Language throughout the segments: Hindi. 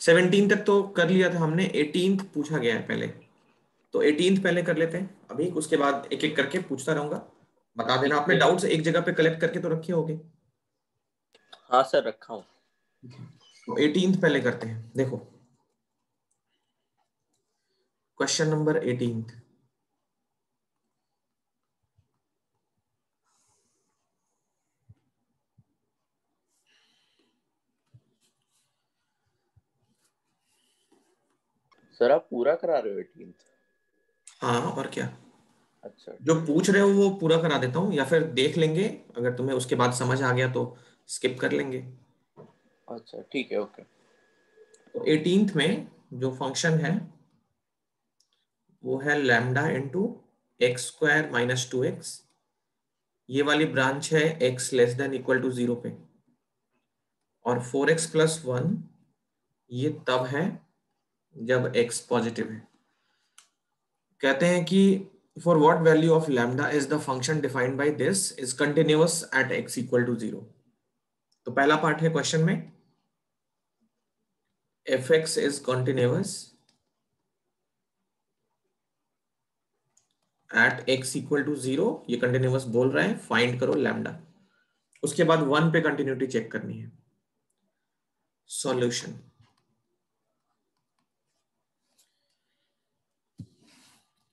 17 तक तो कर लिया था हमने, 18th पूछा गया है पहले, तो 18th पहले कर लेते हैं अभी, उसके बाद एक एक करके पूछता रहूंगा, बता देना। ठीक आपने है। डाउट्स एक जगह पे कलेक्ट करके तो रखे होंगे। हाँ सर, रखा हूँ। तो 18th पहले करते हैं, देखो क्वेश्चन नंबर 18। सर आप पूरा करा रहे हो 18th? हाँ और क्या, अच्छा जो ठीक है। पूछ रहे हो वो पूरा करा देता हूँ, या फिर देख लेंगे, अगर तुम्हें उसके बाद समझ आ गया तो स्किप कर लेंगे। अच्छा ठीक है, ओके। तो 18th में जो फंक्शन है वो है lambda into x square minus 2x। ये वाली ब्रांच है x less than equal to 0 पे, और 4x प्लस 1 ये तब है जब x पॉजिटिव है। कहते हैं कि for what value of lambda is the function defined by this is continuous at x equal to 0। तो पहला पार्ट है क्वेश्चन में, fx is continuous at x equal to 0, ये कंटिन्यूअस बोल रहा है, फाइंड करो लैम्डा। उसके बाद 1 पे कंटिन्यूटी चेक करनी है। सॉल्यूशन,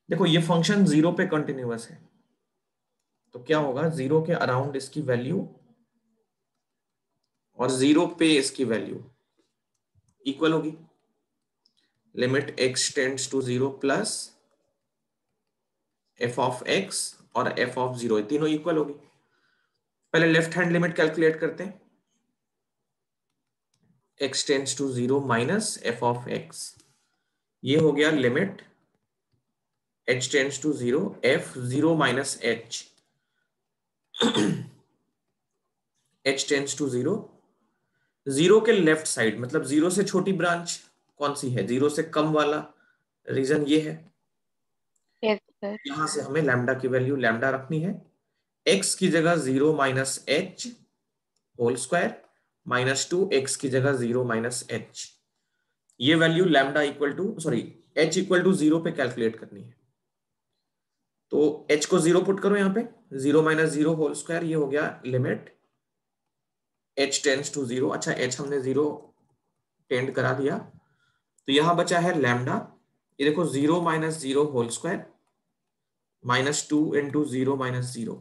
देखो ये फंक्शन 0 पे कंटिन्यूअस है, तो क्या होगा, 0 के अराउंड इसकी वैल्यू और 0 पे इसकी वैल्यू इक्वल होगी। Limit x tends to 0 plus f of x और f ऑफ 0 तीनों इक्वल होगी। पहले लेफ्ट हैंड लिमिट कैलकुलेट करते हैं, x tends to 0 minus f of x, ये हो गया limit h tends to 0 f 0 minus h, h tends to 0, 0 के लेफ्ट साइड मतलब 0 से छोटी ब्रांच कौन सी है, 0 से कम वाला रीजन ये है। Yes sir. यहां से हमें लैम्डा की वैल्यू लैम्डा रखनी है, x की जगह 0 minus h whole square minus 2x की जगह 0 माइनस h, ये value lambda equal to sorry h equal to 0 पे कैलकुलेट करनी है। तो h को 0 पुट करो यहाँ पे, 0 माइनस 0 होल स्क्वायर, ये हो गया लिमिट h टेंड्स टू 0। अच्छा h हमने 0 टेंड करा दिया, तो यहां बचा है लैम्डा, ये देखो 0 minus 0 whole square minus 2 into 0 minus 0,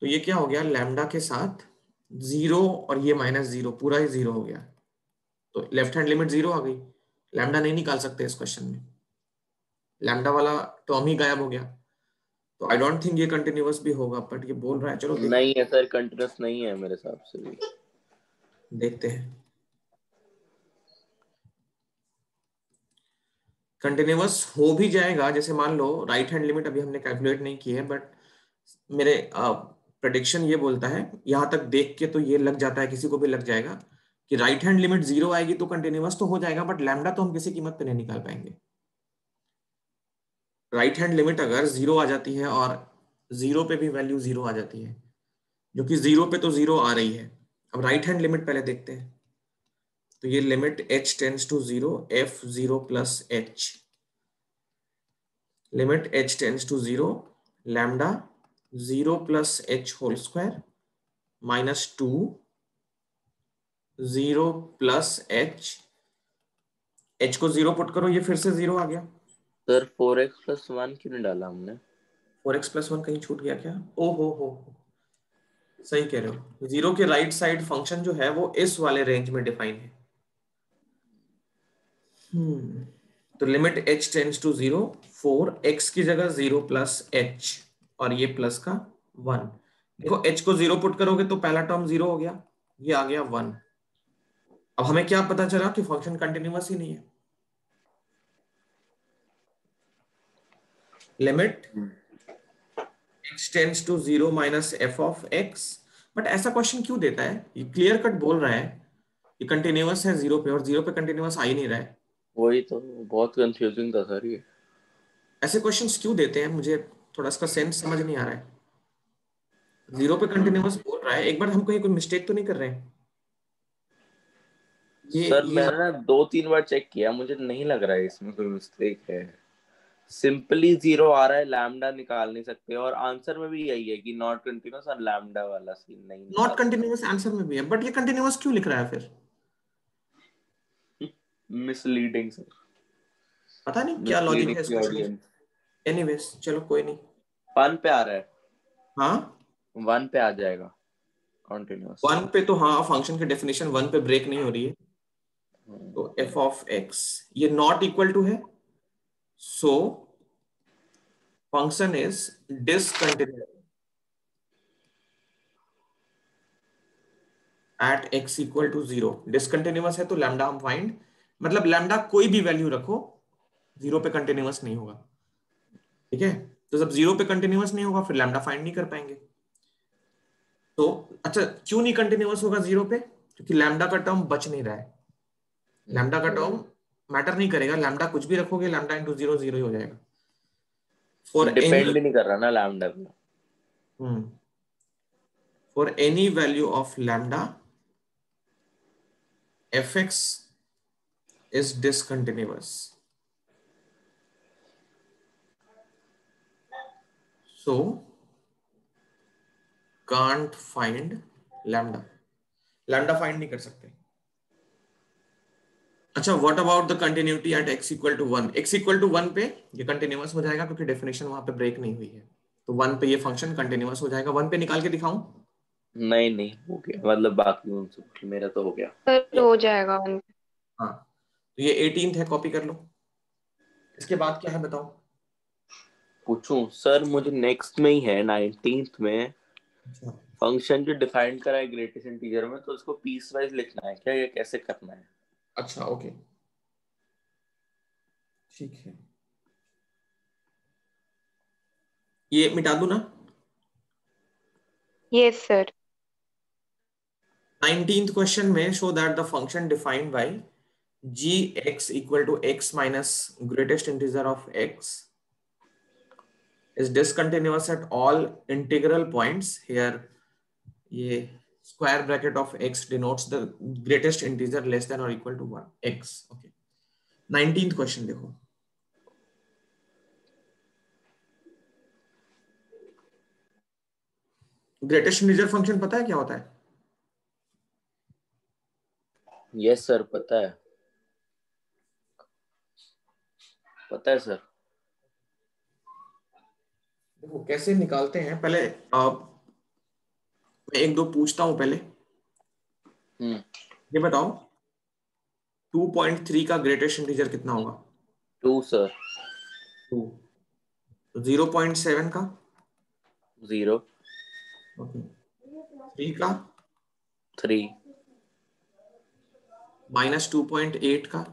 तो ये क्या हो गया, लैम्डा के साथ 0 और ये माइनस 0 पूरा ही 0 हो गया, तो लेफ्ट हैंड लिमिट 0 आ गई। लैम्डा नहीं निकाल सकते इस क्वेश्चन में, लैम्डा वाला टर्म ही गायब हो गया, तो आई डोंट थिंक ये कंटिन्यूअस भी होगा, बट ये बोल रहा है, चलो नहीं है सर, कंटिन्यूस नहीं है मेरे हिसाब से भी। देखते हैं। कंटिन्यूअस हो भी जाएगा, जैसे मान लो राइट हैंड लिमिट अभी हमने कैलकुलेट नहीं की है, बट मेरे प्रेडिक्शन ये बोलता है, यहां तक देख के तो ये लग जाता है, किसी को भी लग जाएगा कि राइट हैंड लिमिट 0 आएगी तो कंटिन्यूअस तो हो जाएगा, बट लैम्डा तो हम किसी कीमत पे नहीं निकाल पाएंगे। राइट हैंड लिमिट अगर 0 आ जाती है और 0 पे भी वैल्यू 0 आ जाती है, जो कि 0 पे तो 0 आ रही है। अब राइट हैंड लिमिट पहले देखते हैं, तो ये limit h tends to 0 f 0 plus h, limit h tends to 0 lambda 0 plus h whole square minus 2 0 plus h, h को 0 पुट करो, ये फिर से 0 आ गया। सर 4x+1 क्यों नहीं डाला हमने? 4x प्लस 1 कहीं छूट गया क्या, ओ हो, सही कह रहे हो, 0 के राइट साइड फंक्शन जो है वो इस वाले रेंज में डिफाइन है। तो limit h tends to 0, 4x की जगह 0 प्लस h और ये प्लस का 1, देखो h को 0 पुट करोगे तो पहला टर्म 0 हो गया, ये आ गया 1। अब हमें क्या पता चला कि फंक्शन कंटिन्यूअस ही नहीं है। Limit x tends to 0 minus f of x, but ऐसा क्वेश्चन क्यों देता है, ये क्लियर कट बोल रहा है ये कंटिन्यूअस है 0 पे, और 0 पे कंटिन्यूअस आ ही नहीं रहा है। वही तो, बहुत कंफ्यूजिंग था सर ये। ऐसे क्वेश्चंस क्यों देते हैं, मुझे थोड़ा इसका सेंस समझ नहीं आ रहा है। 0 पे कंटिन्यूअस बोल रहा है, एक बार हम कहीं कोई मिस्टेक तो नहीं कर रहे हैं। सर ये मैंने ना 2-3 बार चेक किया, मुझे नहीं लग रहा है इसमें कोई मिस्टेक है। सिंपली 0 आ रहा है, लैम्डा निकाल नहीं सकते, और आंसर में भी यही है कि नॉट कंटिन्यूअस, और लैम्डा वाला सीन नहीं नॉट निकाल कंटिन्यूअस आंसर में भी है, बट ये कंटिन्यूअस क्यों लिख रहा है फिर? सकते। मिसलीडिंग सर, पता नहीं क्या लॉजिक है मिसलीडिंग इस की क्वेश्चन में। ऑडियंस। एनीवेज चलो कोई नहीं। 1 पे आ रहा है, हाँ 1 पे आ जाएगा कंटिन्यूअस। वन पे तो हाँ, फंक्शन की डेफिनेशन वन पे ब्रेक नहीं हो रही है। तो एफ ऑफ एक्स ये नॉट इक्वल टू है, so function is discontinuous at x equal to 0। Discontinuous है तो लैम्डा हम फाइंड, मतलब लैम्डा कोई भी वैल्यू रखो, 0 पे कंटिन्यूअस नहीं होगा। ठीक है, तो जब 0 पे कंटिन्यूअस नहीं होगा फिर लैम्डा फाइंड नहीं कर पाएंगे। तो अच्छा, क्यों नहीं कंटिन्यूअस होगा 0 पे? क्योंकि लैम्डा का टर्म बच नहीं रहा है। लैम्डा का टर्म मैटर नहीं करेगा, लैम्डा कुछ भी रखोगे लैम्डा इंटू 0 0 ही हो जाएगा। फॉर डिपेंड एनी ही नहीं कर रहा ना लैम्डा पे। For any value of lambda fx is discontinuous, so can't find lambda। lambda find नहीं कर सकते। अच्छा, what about the continuity at x equal to 1? x equal to 1 पे ये कंटिन्यूअस हो जाएगा क्योंकि डेफिनेशन वहां पे ब्रेक नहीं हुई है, तो 1 पे ये फंक्शन कंटिन्यूअस हो जाएगा। 1 पे निकाल के दिखाऊं? नहीं नहीं, हो गया, मतलब बाकी उनसे मेरा तो हो गया। सर हो जाएगा उनका। हाँ, तो ये 18th है, कॉपी कर लो। इसके बाद क्या है बताओ? पूछूं सर, मुझे नेक्स्ट में ही है 19th में। अच्छा फंक्शन जो डिफाइन करा है ग्रेटेस्ट इंटीजर में, तो उसको पीस वाइज लिखना है क्या, ये कैसे करना है? अच्छा ओके, ठीक है, ये मिटा दूं ना? Yes sir. 19th क्वेश्चन में show that the function defined bye g x equal to x minus greatest integer of x is discontinuous at all integral points here। ये square bracket of x denotes the greatest integer less than or equal to 1 x। okay, 19th question देखो। ग्रेटेस्ट इंटीजर फंक्शन पता है क्या होता है? यस सर, पता है, पता है सर। देखो कैसे निकालते हैं, पहले मैं एक दो पूछता हूं पहले। ये बताओ 2.3 का ग्रेटेस्ट इंटीजर कितना होगा? 2 सर। 2। तो 0.7 का? 0। ओके, 3 का? 3। -2.8 का?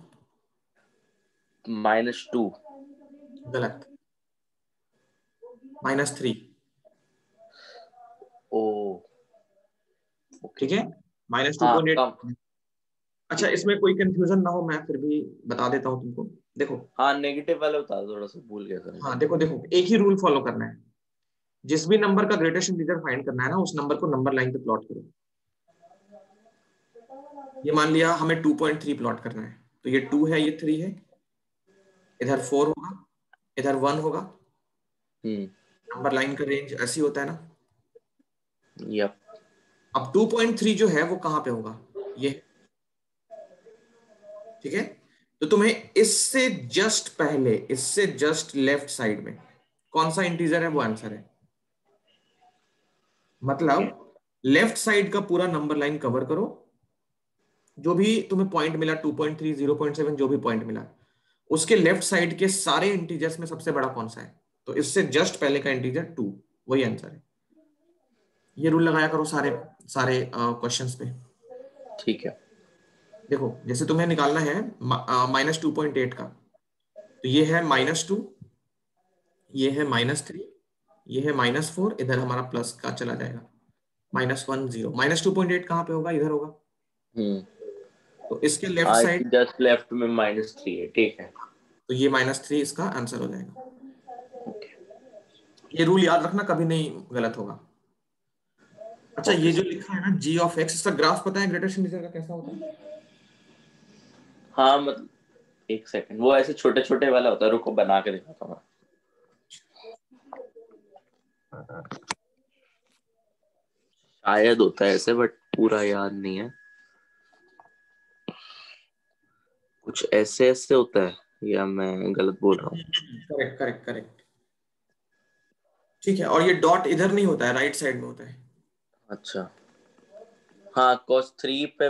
-2। गलत, -3। ओ ओके। ठीक है, माइनस टू हाँ पॉइंट कम। एट अच्छा, इसमें कोई कंफ्यूजन ना हो, मैं फिर भी बता देता हूँ तुमको। देखो, हाँ नेगेटिव वाला बता दो, थोड़ा सा भूल गया सर। हाँ देखो देखो, एक ही रूल फॉलो करना है। जिस भी नंबर का ग्रेटेस्ट इंटीजर फाइंड करना है ना, उस नंबर को नंबर लाइन पे प्लॉट करो। ये मान लिया हमें 2.3 प्लॉट करना है, तो ये 2 है, ये 3 है, इधर 4 होगा, इधर 1 होगा। हम्म। नंबर लाइन का रेंज ऐसी होता है ना। यप। अब 2.3 जो है वो कहाँ पे होगा? ये, ठीक है, तो तुम्हें इससे जस्ट पहले, इससे जस्ट लेफ्ट साइड में कौन सा इंटीजर है वो आंसर है। ओके। मतलब लेफ्ट साइड का पूरा नंबर लाइन कवर करो, जो भी तुम्हें पॉइंट मिला 2.3 0.7 जो भी पॉइंट मिला, उसके लेफ्ट साइड के सारे इंटीजर्स में सबसे बड़ा कौन सा है, तो इससे जस्ट पहले का इंटीजर 2, वही आंसर है। ये रूल लगाया करो सारे सारे क्वेश्चंस पे। ठीक है। देखो जैसे तुम्हें निकालना है -2.8 का, तो ये है -2, ये है -3, ये है -4, इधर हमारा प्लस का चला जाएगा, -1 0। -2.8 कहाँ पे होगा? इधर होगा। हम्म। तो इसके लेफ्ट हाँ, साइड, जस्ट लेफ्ट में -3 है, ठीक है। तो ये -3 इसका आंसर हो जाएगा। ओके। ये रूल याद रखना, कभी नहीं गलत होगा। अच्छा, ओके ये जो सर। लिखा है ना g ऑफ x, इसका ग्राफ पता है ग्रेटेस्ट इंटीजर का कैसा होता है? हाँ मतलब एक सेकंड, वो ऐसे छोटे छोटे वाला होता है, रुको बना के दिखाता हूँ। शायद होता है ऐसे, बट पूरा याद नहीं है। कुछ ऐसे ऐसे होता है, या मैं गलत बोल रहा हूँ? करेक्ट करेक्ट करेक्ट, ठीक है। और ये डॉट इधर नहीं होता है, राइट साइड में होता है। अच्छा हाँ, cos 3 पे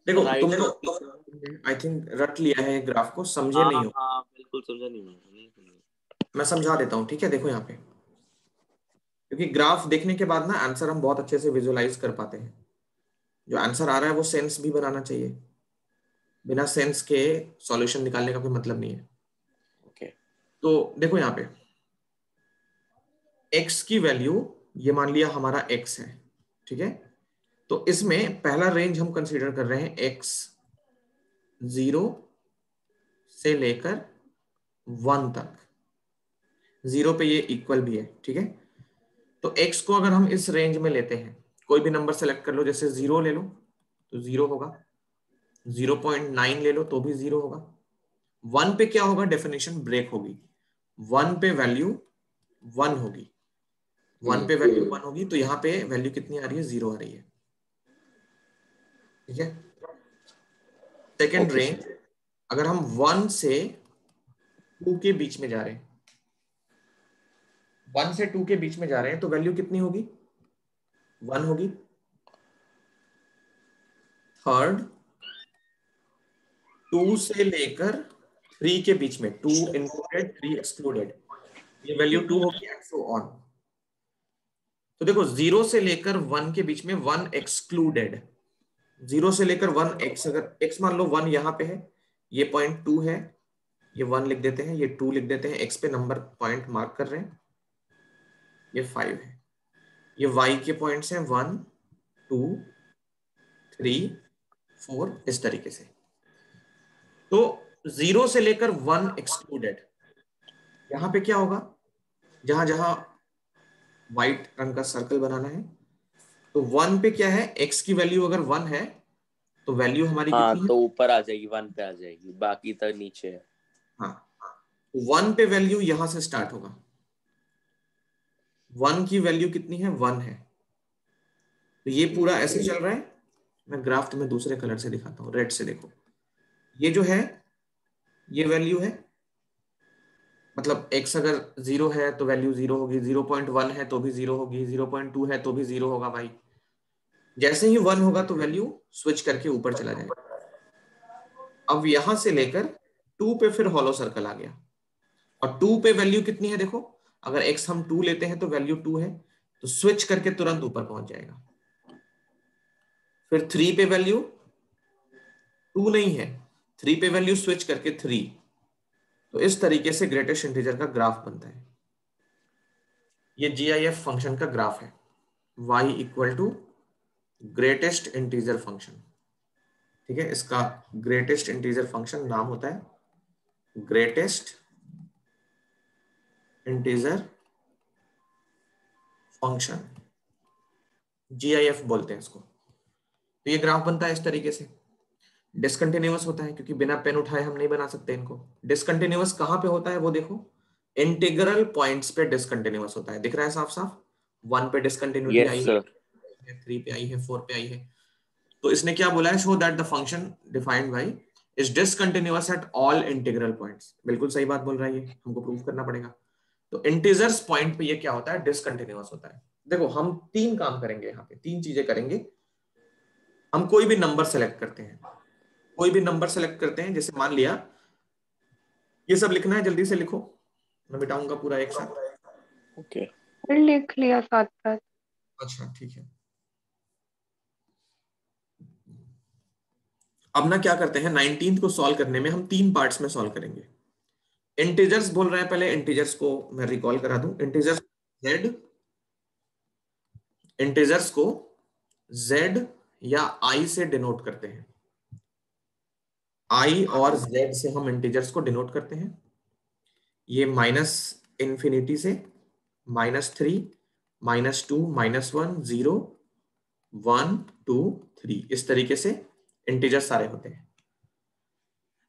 देखो राइट। तुम लोग आई थिंक रट लिया है ग्राफ को, समझे हाँ नहीं हो। हाँ बिल्कुल समझा नहीं, मैं नहीं समझा। मैं समझा देता हूँ, ठीक है। देखो यहाँ पे, क्योंकि ग्राफ देखने के बाद ना आंसर हम बहुत अच्छे से विजुलाइज कर पाते हैं। जो आंसर आ रहा है वो सेंस भी बनाना चाहिए, बिना सेंस के सॉल्यूशन निकालने का कोई मतलब नहीं है। ओके तो देखो यहाँ पे x की वैल्यू, ये मान लिया हमारा x है, ठीक है। तो इसमें पहला रेंज हम कंसीडर कर रहे हैं x 0 से लेकर 1 तक। 0 पे ये इक्वल भी है, ठीक है। तो x को अगर हम इस रेंज में लेते हैं, कोई भी नंबर सेलेक्ट कर लो, जैसे 0 ले लो तो 0 होगा, 0.9 ले लो तो भी 0 होगा। 1 पे क्या होगा, डेफिनेशन ब्रेक होगी। 1 पे वैल्यू 1 होगी, 1 पे वैल्यू 1 होगी, तो यहाँ पे वैल्यू कितनी आ रही है, 0 आ रही है, ठीक है। सेकेंड ओके रेंज, अगर हम 1 से 2 के बीच में जा रहे हैं, 1 से 2 के बीच में जा रहे हैं, तो वैल्यू कितनी होगी, 1 होगी। थर्ड, 2 से लेकर 3 के बीच में, 2 इंक्लूडेड 3 एक्सक्लूडेड, ये वैल्यू 2 होगी, एंड सो ऑन। तो देखो 0 से लेकर 1 के बीच में 1 एक्सक्लूडेड, 0 से लेकर 1 x, अगर x मान लो 1 यहाँ पे है, ये पॉइंट 2 है, ये 1 लिख देते हैं, ये 2 लिख देते हैं, x पे नंबर पॉइंट मार्क कर रहे हैं, ये 5 है। ये y के पॉइंट्स हैं 1 2 3 4, इस तरीके से। तो 0 से लेकर 1 एक्सक्लूडेड, यहां पे क्या होगा, जहां जहां व्हाइट रंग का सर्कल बनाना है, तो 1 पे क्या है, x की वैल्यू अगर 1 है तो वैल्यू हमारी हाँ, कितनी है, तो ऊपर आ जाएगी, 1 पे आ जाएगी, बाकी तक नीचे है। हाँ, 1 पे वैल्यू यहां से स्टार्ट होगा। 1 की वैल्यू कितनी है, 1 है। तो ये पूरा ऐसे चल रहा है। मैं ग्राफ तुम्हें दूसरे कलर से दिखाता हूँ, रेड से देखो। ये जो है, ये वैल्यू है, मतलब x अगर 0 है तो वैल्यू 0 होगी, 0.1 है तो भी 0 होगी, 0.2 है तो भी 0 होगा भाई। जैसे ही 1 होगा तो वैल्यू स्विच करके ऊपर चला जाएगा। अब यहां से लेकर 2 पे फिर हॉलो सर्कल आ गया, और 2 पे वैल्यू कितनी है देखो, अगर x हम 2 लेते हैं तो वैल्यू 2 है, तो स्विच करके तुरंत ऊपर पहुंच जाएगा। फिर 3 पे वैल्यू 2 नहीं है, 3 पे वैल्यू स्विच करके 3। तो इस तरीके से ग्रेटेस्ट इंटीजर का ग्राफ बनता है। ये GIF फंक्शन का ग्राफ है, y equal to greatest integer function, ठीक है। इसका ग्रेटेस्ट इंटीजर फंक्शन नाम होता है ग्रेटेस्ट इंटीजर फंक्शन, GIF बोलते हैं इसको। तो ये ग्राफ बनता है इस तरीके से। डिसकंटिन्यूअस होता है, क्योंकि बिना पेन उठाए हम नहीं बना सकते इनको। डिसकंटिन्यूअस कहां पे होता है वो देखो, इंटीग्रल पॉइंट्स पे डिसकंटिन्यूअस होता है, दिख रहा है साफ साफ। 1 पे डिसकंटिन्यूटी यस आई सर। है, 3 पे आई है, 4 पे आई है। तो इसने क्या बोला है, show that the function defined bye is discontinuous at all integral points. बिल्कुल सही बात बोल रहा है, ये हमको प्रूव करना पड़ेगा। तो इंटीजर्स पॉइंट पे ये क्या होता है, डिसकंटिन्यूअस होता है। देखो हम 3 काम करेंगे यहाँ पे, 3 चीजें करेंगे। हम कोई भी नंबर सेलेक्ट करते हैं, कोई भी नंबर सेलेक्ट करते हैं, जैसे मान लिया, ये सब लिखना है, जल्दी से लिखो, मैं मिटाऊंगा पूरा एक साथ। ओके फिर लिख लिया साथ साथ। अच्छा ठीक है। अब ना क्या करते हैं, 19th को सॉल्व करने में हम 3 पार्ट्स में सॉल्व करेंगे। इंटीजर्स बोल रहा है, पहले इंटीजर्स को मैं रिकॉल करा दूं। इंटीजर्स z, इंटीजर्स को z या i से डिनोट करते हैं। i और z से हम इंटीजर्स को डिनोट करते हैं। ये माइनस इंफिनिटी से -3 -2 -1 0 1 2 3, इस तरीके से इंटीजर्स सारे होते हैं।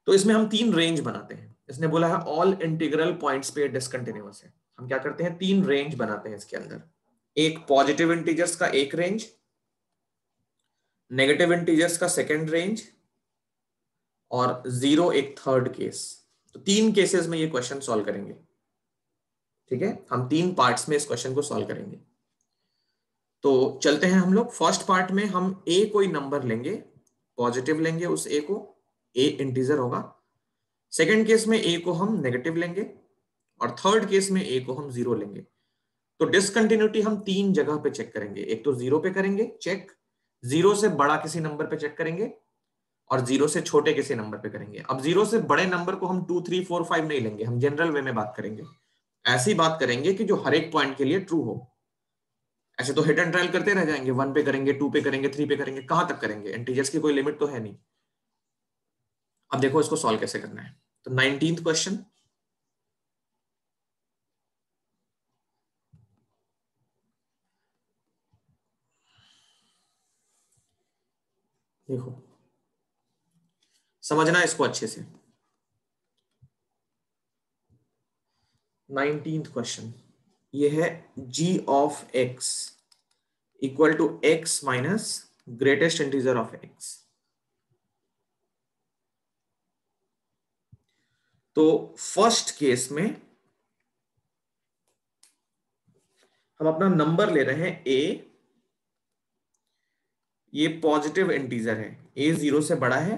तो इसमें हम 3 रेंज बनाते हैं। इसने बोला है ऑल इंटीग्रल पॉइंट्स पे डिसकंटिन्यूअस है। हम क्या करते हैं, 3 रेंज बनाते हैं इसके अंदर। एक पॉजिटिव इंटीजर्स का एक रेंज, नेगेटिव इंटीजर्स का सेकेंड रेंज, और 0 एक थर्ड केस। तो 3 केसेस में ये क्वेश्चन सॉल्व करेंगे। ठीक है, हम 3 पार्ट्स में इस क्वेश्चन को सॉल्व करेंगे। तो चलते हैं हम लोग। फर्स्ट पार्ट में हम ए कोई नंबर लेंगे, पॉजिटिव लेंगे उस ए को, ए इंटीजर होगा। सेकेंड केस में ए को हम नेगेटिव लेंगे, और थर्ड केस में ए को हम 0 लेंगे। तो डिसकंटिन्यूटी हम 3 जगह पे चेक करेंगे। एक तो 0 पे करेंगे चेक, 0 से बड़ा किसी नंबर पे चेक करेंगे, और 0 से छोटे किसी नंबर पे करेंगे। अब 0 से बड़े नंबर को हम 2, 3, 4, 5 नहीं लेंगे, हम जनरल वे में बात करेंगे। ऐसी बात करेंगे कि जो हर एक पॉइंट के लिए ट्रू हो। ऐसे तो हिट एंड ट्रायल करते रह जाएंगे, 1 पे करेंगे, 2 पे करेंगे, 3 पे करेंगे, कहां तक करेंगे? इंटीजर्स की कोई लिमिट तो है नहीं। अब देखो इसको सॉल्व कैसे करना है। तो 19th क्वेश्चन, देखो समझना इसको अच्छे से। 19th क्वेश्चन ये है g of x equal to x minus greatest integer of x। तो फर्स्ट केस में हम अपना नंबर ले रहे हैं a, ये पॉजिटिव इंटीजर है, a 0 से बड़ा है।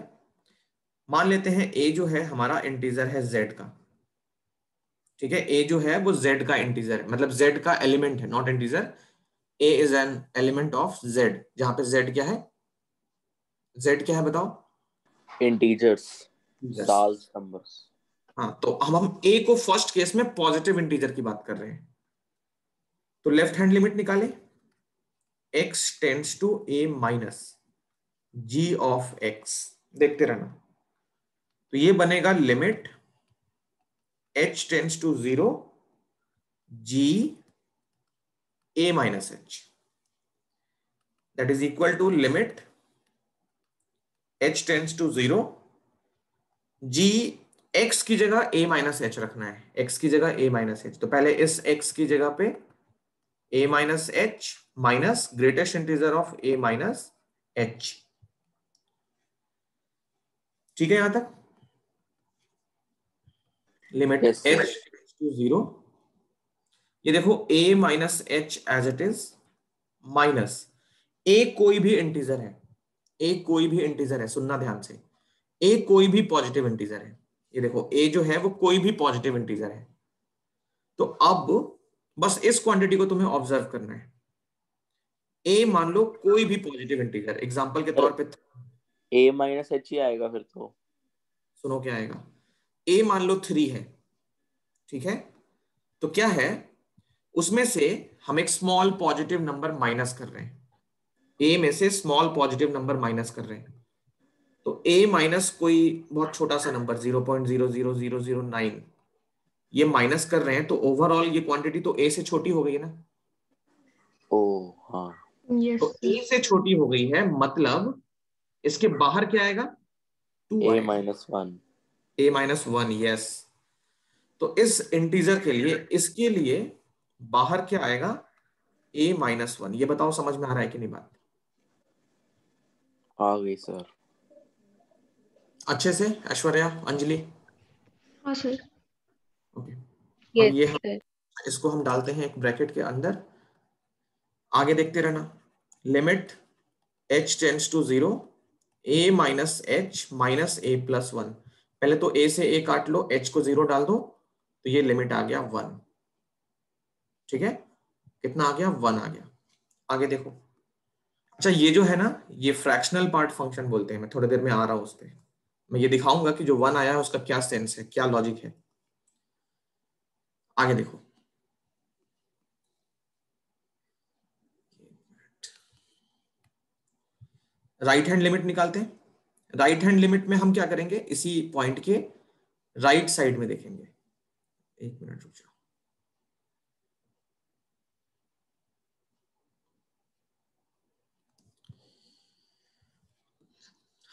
मान लेते हैं a जो है हमारा इंटीजर है z का। ठीक है, a जो है वो z का इंटीजर है, मतलब z का एलिमेंट है, not integer. a is an element of z, जहां पे z क्या है, z क्या है बताओ? Integers, Yes. साल्स नंबर्स। हाँ, तो हम a को फर्स्ट केस में पॉजिटिव इंटीजर की बात कर रहे हैं। तो लेफ्ट हैंड लिमिट निकाले, x tends to a minus g of x। देखते रहना। तो ये बनेगा limit h tends to 0 g a minus h, that is equal to limit h tends to 0 g, x की जगह a माइनस h रखना है, x की जगह a माइनस h। तो पहले इस x की जगह पे a minus h minus greatest integer of a minus h। ठीक है यहां तक? Limit yes h sir. To 0, ये देखो a minus h as it is, minus a कोई भी इंटीजर है, a कोई भी इंटीजर है, सुनना ध्यान से, a कोई भी पॉजिटिव इंटीजर है। ये देखो a जो है वो कोई भी पॉजिटिव इंटीजर है। तो अब बस इस क्वांटिटी को तुम्हें ऑब्जर्व करना है। a मान लो कोई भी पॉजिटिव इंटीजर, एग्जांपल के सर तौर पे ए माइनस एच ही आएगा फिर तो। सुनो क्या आएगा। a मान लो 3 है, ठीक है? तो क्या है, उसमें से हम एक स्मॉल पॉजिटिव नंबर माइनस कर रहे हैं, a में से स्मॉल पॉजिटिव नंबर माइनस कर रहे हैं। तो a माइनस कोई बहुत छोटा सा नंबर 0.00009 ये माइनस कर रहे हैं, तो ओवरऑल ये क्वांटिटी तो a से छोटी हो गई है ना। ओ हाँ। यस तो a से छोटी हो गई है, मतलब इसके बाहर क्या आएगा, 2 ए आएगा, minus one. a minus 1। Yes, तो इस इंटीजर के लिए, इसके लिए बाहर क्या आएगा, a माइनस 1। ये बताओ समझ में आ रहा है कि नहीं बात? आ गई सर। अच्छे से ऐश्वर्या, अंजलि? हाँ सर। ओके। अब यस ये सर। इसको हम डालते हैं एक ब्रैकेट के अंदर, आगे देखते रहना। Limit h tends to 0 a minus h minus a plus 1। पहले तो a से a काट लो, h को 0 डाल दो, तो ये लिमिट आ गया 1। ठीक है, कितना आ गया, 1 आ गया। आगे देखो। अच्छा, ये जो है ना, ये फ्रैक्शनल पार्ट फंक्शन बोलते हैं। मैं थोड़ी देर में आ रहा हूं उस पर, मैं ये दिखाऊंगा कि जो 1 आया है उसका क्या सेंस है, क्या लॉजिक है। आगे देखो। राइट हैंड लिमिट निकालते हैं। राइट हैंड लिमिट में हम क्या करेंगे, इसी पॉइंट के राइट साइड में देखेंगे। एक मिनट रुक जाओ।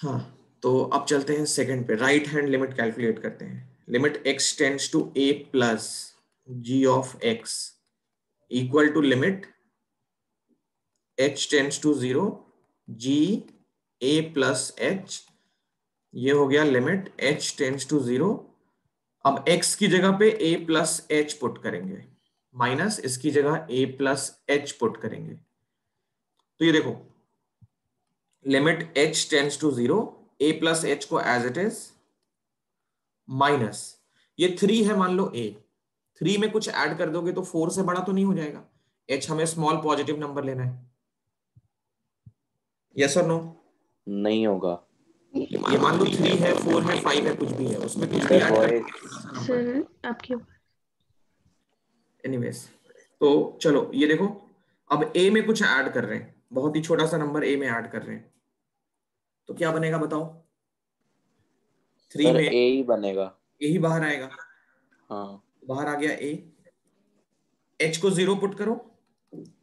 हाँ, तो अब चलते हैं सेकंड पे, राइट हैंड लिमिट कैलकुलेट करते हैं। Limit x tends to a plus g of x equal to limit h tends to 0 g a plus h, ये हो गया लिमिट h टेंड्स टू 0। अब x की जगह पे a प्लस h पुट करेंगे, माइनस इसकी जगह a प्लस h पुट करेंगे। तो ये देखो, limit h tends to 0, a plus h को एज इट इज, माइनस ये 3 है, मान लो a, 3 में कुछ ऐड कर दोगे तो 4 से बड़ा तो नहीं हो जाएगा, h हमें स्मॉल पॉजिटिव नंबर लेना है, यस और नो? नहीं होगा ये मान लो 3 है, 4 है, 5 है, कुछ भी है, उसमें कुछ भी सर। ऐड कर वॉइस सर आपकी एनीवेज। तो चलो ये देखो, अब a में कुछ ऐड कर रहे हैं, बहुत ही छोटा सा नंबर a में ऐड कर रहे हैं, तो क्या बनेगा बताओ? 3 सर में ए ही बनेगा। a ही बाहर आएगा, हाँ, बाहर आ गया a, h को 0 पुट करो,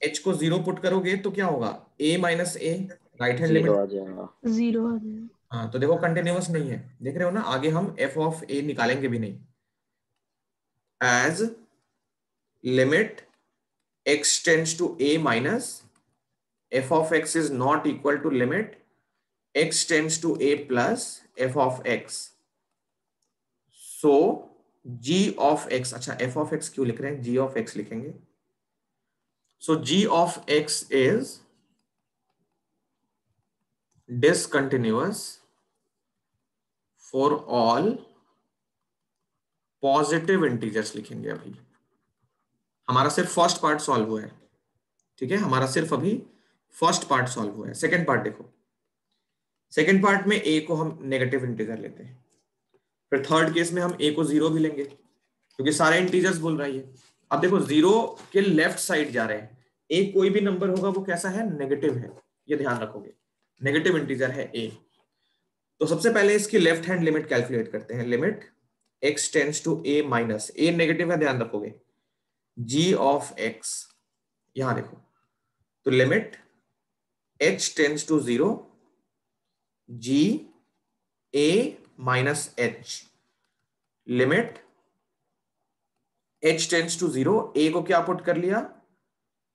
h को 0 पुट करोगे तो क्या होगा? a minus a, right hand zero limit. आ जाएगा। 0 आ गया। हाँ, तो देखो कंटिन्यूअस नहीं है, देख रहे हो ना, आगे हम f ऑफ a निकालेंगे भी नहीं। As limit x tends to a minus f of x is not equal to limit x tends to a plus f of x, so g of x, अच्छा f of x क्यों लिख रहे हैं, g of x लिखेंगे। so g of x is discontinuous for all positive integers लिखेंगे। अभी हमारा सिर्फ फर्स्ट पार्ट सॉल्व हुआ है, ठीक है, हमारा सिर्फ अभी फर्स्ट पार्ट सॉल्व हुआ है। सेकंड पार्ट देखो, सेकंड पार्ट में a को हम नेगेटिव इंटीजर लेते हैं, फिर थर्ड केस में हम a को 0 भी लेंगे, क्योंकि सारे इंटीजर्स बोल रही है। अब देखो 0 के लेफ्ट साइड जा रहे हैं, a कोई भी नंबर होगा वो कैसा है, नेगेटिव है, ये ध्यान रखोगे, नेगेटिव इंटीजर है a। तो सबसे पहले इसकी लेफ्ट हैंड लिमिट कैलकुलेट करते हैं। Limit x tends to a minus, a negative है, ध्यान रखोगे, g ऑफ x, यहां देखो, तो limit h tends to 0 g a minus h, limit h tends to 0, a को क्या पुट कर लिया,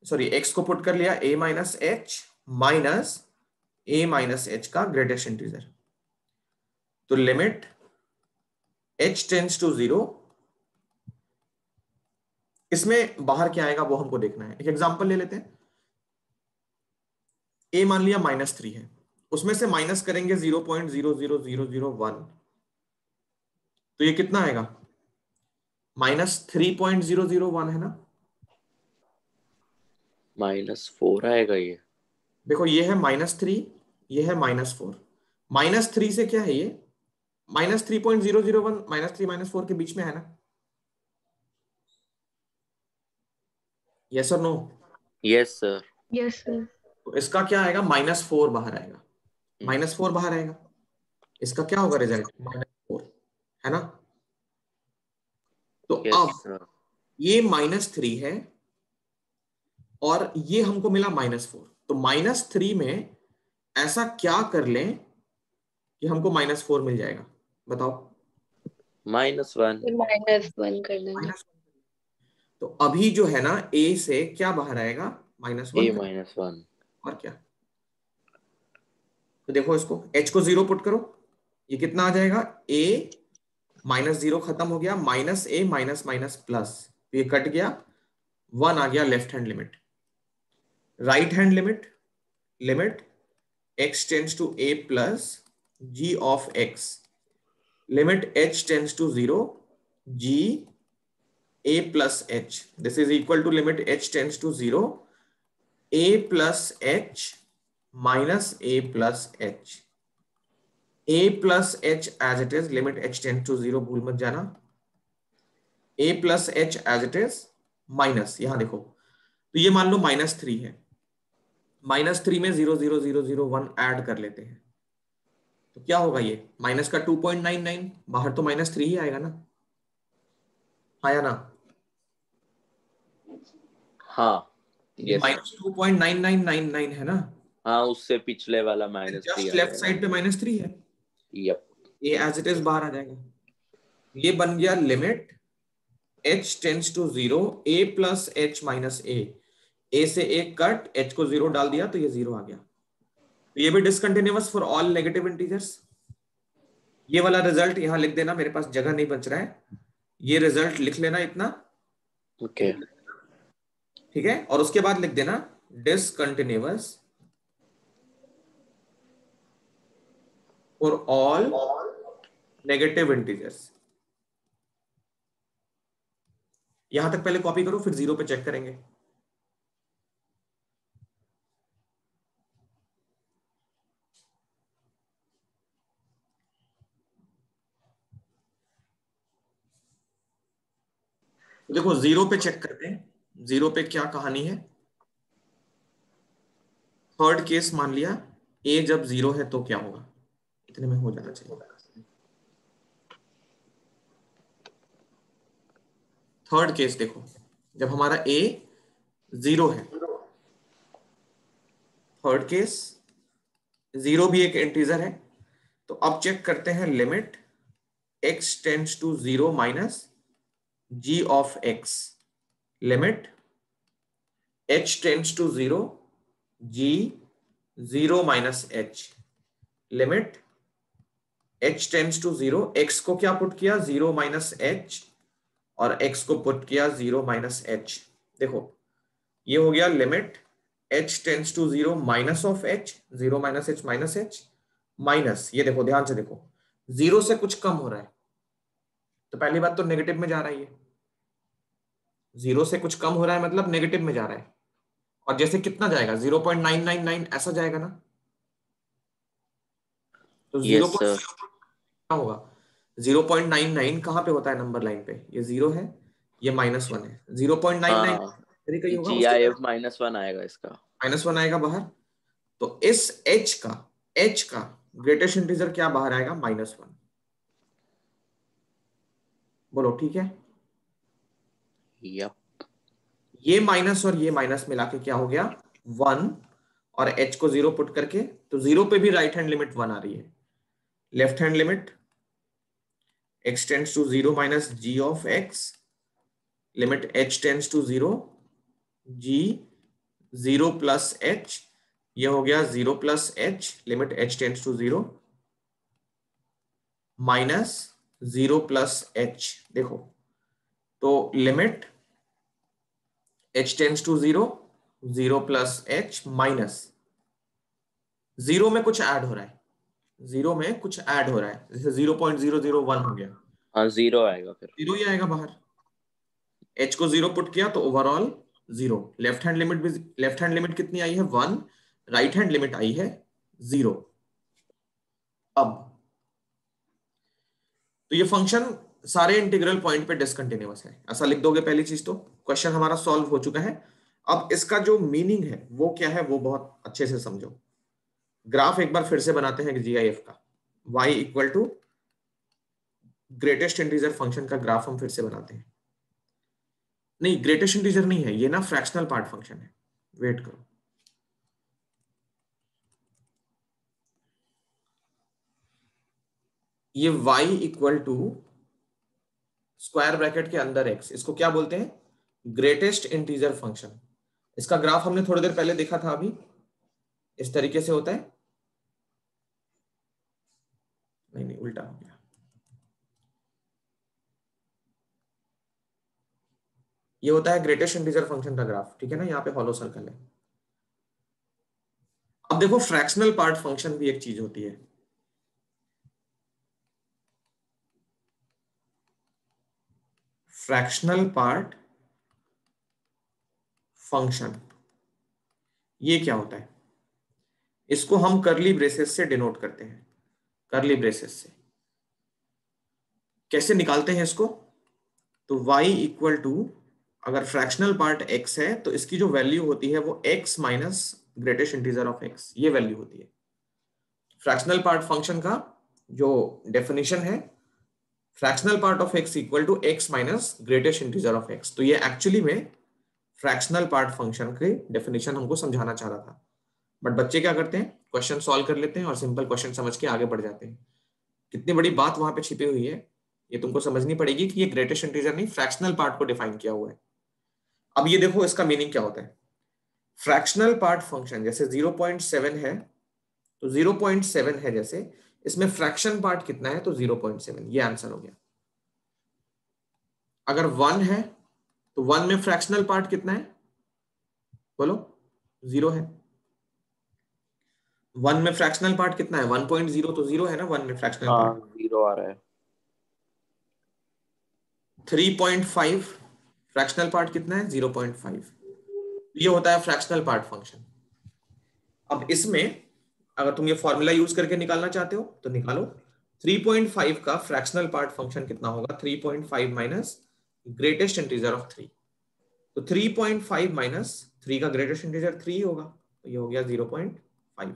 सॉरी x को पुट कर लिया a minus h, minus a minus h का ग्रेटेस्ट इंटीजर, तो लिमिट h टेंड्स टू 0, इसमें बाहर क्या आएगा वो हमको देखना है। एक एग्जांपल ले लेते हैं, a मान लिया -3 है, उसमें से माइनस करेंगे 0.00001, तो ये कितना आएगा, -3.001 है ना। -4 आएगा ये। देखो ये है -3, ये है -4, -3 से क्या है ये, -3.001, -3 -4 के बीच में है ना, यस और no? Yes sir. Yes sir. तो इसका क्या आएगा, -4 बाहर आएगा, -4 बाहर आएगा, इसका क्या होगा रिजल्ट, -4, है ना। तो यस अब सर। ये -3 है और ये हमको मिला -4, तो -3 में ऐसा क्या कर लें कि हमको -4 मिल जाएगा, बताओ? -1। -1 कर देंगे। -1, तो अभी जो है ना a से क्या बाहर आएगा, a -1, -1। और क्या। तो देखो इसको h को 0 पुट करो, ये कितना आ जाएगा, a -0 खत्म हो गया, -a माइनस माइनस प्लस, तो ये कट गया, 1 आ गया left hand limit. Right hand limit, limit x tends to a plus g of x, limit h tends to 0 g a plus h, this is equal to limit h tends to 0 a plus h minus a plus h, a plus h as it is, limit h tends to 0 भूल मत जाना, a plus h as it is, minus, यहां देखो, तो ये मान लो -3 है, -3 में 0.0001 ऐड कर लेते हैं, तो क्या होगा, ये माइनस का 2.99, बाहर तो -3 ही आएगा ना, आया ना, हाँ ये यस सर। -2.9999 है ना, हाँ उससे पिछले वाला -3 जस्ट लेफ्ट साइड पे -3 है, यप ये एज इट इज बाहर आ जाएगा। ये बन गया limit h tends to 0 a plus h minus a से a कट, h को 0 डाल दिया तो ये 0 आ गया। तो ये भी discontinuous for all negative integers. ये वाला रिजल्ट यहां लिख देना, मेरे पास जगह नहीं बच रहा है, ये रिजल्ट लिख लेना इतना, ओके ठीक है। और उसके बाद लिख देना discontinuous for all negative integers. यहां तक पहले कॉपी करो, फिर 0 पे चेक करेंगे। तो देखो 0 पे चेक करते हैं, 0 पे क्या कहानी है। थर्ड केस मान लिया a जब 0 है तो क्या होगा, इतने में हो जाना चाहिए। थर्ड केस देखो, जब हमारा a 0 है, थर्ड केस 0 भी एक इंटीजर है, तो अब चेक करते हैं limit x tends to 0 minus g of x, limit h tends to 0 g 0 minus h, limit h tends to 0, x को क्या पुट किया 0 माइनस h और x को पुट किया 0 माइनस h। देखो ये हो गया limit h tends to 0 minus of h, 0 minus h minus h, minus ये देखो ध्यान से देखो 0 से कुछ कम हो रहा है, तो पहली बात तो नेगेटिव में जा रहा है, ये 0 से कुछ कम हो रहा है मतलब नेगेटिव में जा रहा है। और जैसे कितना जाएगा 0.999 ऐसा जाएगा ना, तो 0 यस सर क्या होगा 0.99 कहां पे होता है नंबर लाइन पे, ये 0 है ये -1 है, 0.99 हाँ तरीका ही होगा, GIF -1 आएगा इसका, -1 आएगा बाहर। तो इस h का ग्रेटेस्ट इंटीजर क्या बाहर आएगा -1। बोलो ठीक है। यप ये माइनस और ये माइनस मिला के क्या हो गया 1, और h को 0 पुट करके, तो 0 पे भी राइट हैंड लिमिट 1 आ रही है, left hand limit x tends to 0 minus g of x, limit h tends to 0 g 0 plus h, ये हो गया 0 plus h, limit h tends to 0 minus 0 plus h। देखो तो limit h tends to 0 0 plus h minus 0 में कुछ ऐड हो रहा है, 0 में कुछ ऐड हो रहा है, जैसे 0.001 हो गया, हाँ 0 आएगा फिर 0 ही आएगा बाहर। h को 0 पुट किया तो ओवरऑल 0। लेफ्ट हैंड लिमिट भी, लेफ्ट हैंड लिमिट कितनी आई है 1, राइट हैंड लिमिट आई है 0। अब तो ये फंक्शन सारे इंटीग्रल पॉइंट पे डिसकंटिन्यूअस है, ऐसा लिख दोगे पहली चीज, तो क्वेश्चन हमारा सॉल्व हो चुका है। अब इसका जो मीनिंग है वो क्या है वो बहुत अच्छे से समझो। ग्राफ एक बार फिर से बनाते हैं GIF का, y equal to greatest integer function का ग्राफ हम फिर से बनाते हैं। नहीं ग्रेटेस्ट इंटीजर नहीं है ये ना, फ्रैक्शनल पार्ट फंक्शन है, वेट करो। ये y equal to square bracket के अंदर x, इसको क्या बोलते हैं ग्रेटेस्ट इंटीजर फंक्शन। इसका ग्राफ हमने थोड़ी देर पहले देखा था, अभी इस तरीके से होता है, नहीं उल्टा हो गया, ये होता है ग्रेटेस्ट इंटीजर फंक्शन का ग्राफ, ठीक है ना, यहाँ पे हॉलो सर्कल है। अब देखो फ्रैक्शनल पार्ट फंक्शन भी एक चीज होती है, फ्रैक्शनल पार्ट फंक्शन, ये क्या होता है, इसको हम कर्ली ब्रेसेस से डिनोट करते हैं, कर्ली ब्रेसेस से। कैसे निकालते हैं इसको, तो y इक्वल टू, अगर फ्रैक्शनल पार्ट x है तो इसकी जो वैल्यू होती है वो x minus greatest integer of x, ये वैल्यू होती है। फ्रैक्शनल पार्ट फंक्शन का जो डेफिनेशन है, fractional part of x equal to x minus greatest integer of x। तो ये एक्चुअली में फ्रैक्शनल पार्ट फंक्शन के डेफिनेशन हमको समझाना चाह रहा था। बट बच्चे क्या करते हैं, क्वेश्चन सॉल्व कर लेते हैं और सिंपल क्वेश्चन समझ के आगे बढ़ जाते हैं। कितनी बड़ी बात वहां पे छिपी हुई है, ये तुमको समझनी पड़ेगी कि ये ग्रेटेस्ट इंटीजर नहीं, फ्रैक्शनल पार्ट को डिफाइन किया हुआ है। अब ये देखो इसका मीनिंग क्या होता है। फ्रैक्शनल पार्ट फंक्शन जैसे 0.7 है, तो 0.7 है, जैसे इसमें फ्रैक्शन पार्ट कितना है, तो 0.7, ये आंसर हो गया। अगर 1 है तो 1 में फ्रैक्शनल पार्ट कितना है, बोलो, 0 है। 1 में फ्रैक्शनल पार्ट कितना है, 1.0, तो 0 है ना 1 में फ्रैक्शनल हाँ पार्ट। 0 आ रहा है। 3.5 फ्रैक्शनल पार्ट कितना है, 0.5। ये होता है फ्रैक्शनल पार्ट फंक्शन। अब इसमें अगर तुम ये फॉर्मूला यूज करके निकालना चाहते हो तो निकालो। 3.5 का फ्रैक्शनल पार्ट फंक्शन कितना होगा, 3.5 माइनस ग्रेटेस्ट इंटीजर ऑफ 3। तो 3.5 माइनस 3 का ग्रेटेस्ट इंटीजर 3 होगा, तो ये हो गया 0.5।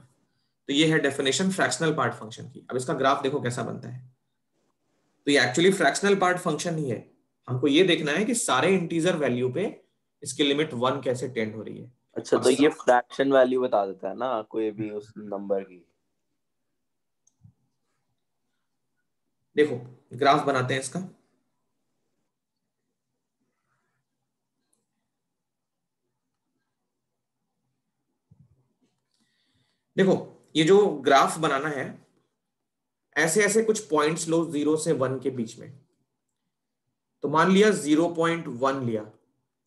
तो ये है डेफिनेशन फ्रैक्शनल पार्ट फंक्शन की। अब इसका ग्राफ देखो कैसा बनता है। तो ये एक्चुअली फ्रैक्शनल पार्ट फंक्शन ही है। हमको ये देखना है कि सारे इंटीजर वैल्यू पे इसकी लिमिट 1 कैसे टेंड हो रही है। अच्छा, अब तो ये फ्रैक्शन वैल्यू बता देता है ना कोई भी उस नंबर की। देखो ग्राफ बनाते हैं इसका। देखो ये जो ग्राफ बनाना है, ऐसे ऐसे कुछ पॉइंट्स लो 0 से 1 के बीच में। तो मान लिया 0.1 लिया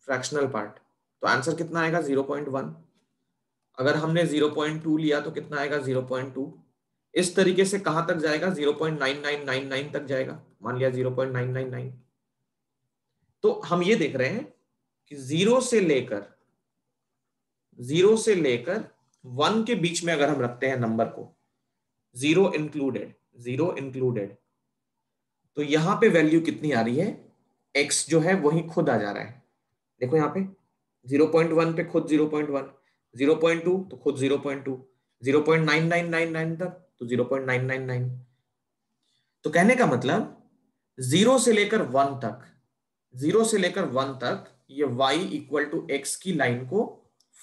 फ्रैक्शनल पार्ट, तो आंसर कितना आएगा, 0.1। अगर हमने 0.2 लिया तो कितना आएगा, 0.2। इस तरीके से कहां तक जाएगा, 0.9999 तक जाएगा। मान लिया 0.999। तो हम ये देख रहे हैं कि 0 से लेकर 1 के बीच में अगर हम रखते हैं नंबर को, 0 इंक्लूडेड, तो यहां पे वैल्यू कितनी आ रही है, x जो है वही खुद आ जा रहा है। देखो यहाँ पे 0.1 पे खुद 0.1, 0.2 तो खुद 0.2, 0.9999 तक तो 0.999। तो कहने का मतलब 0 से लेकर 1 तक, 0 से लेकर 1 तक ये y इक्वल टू एक्स की लाइन को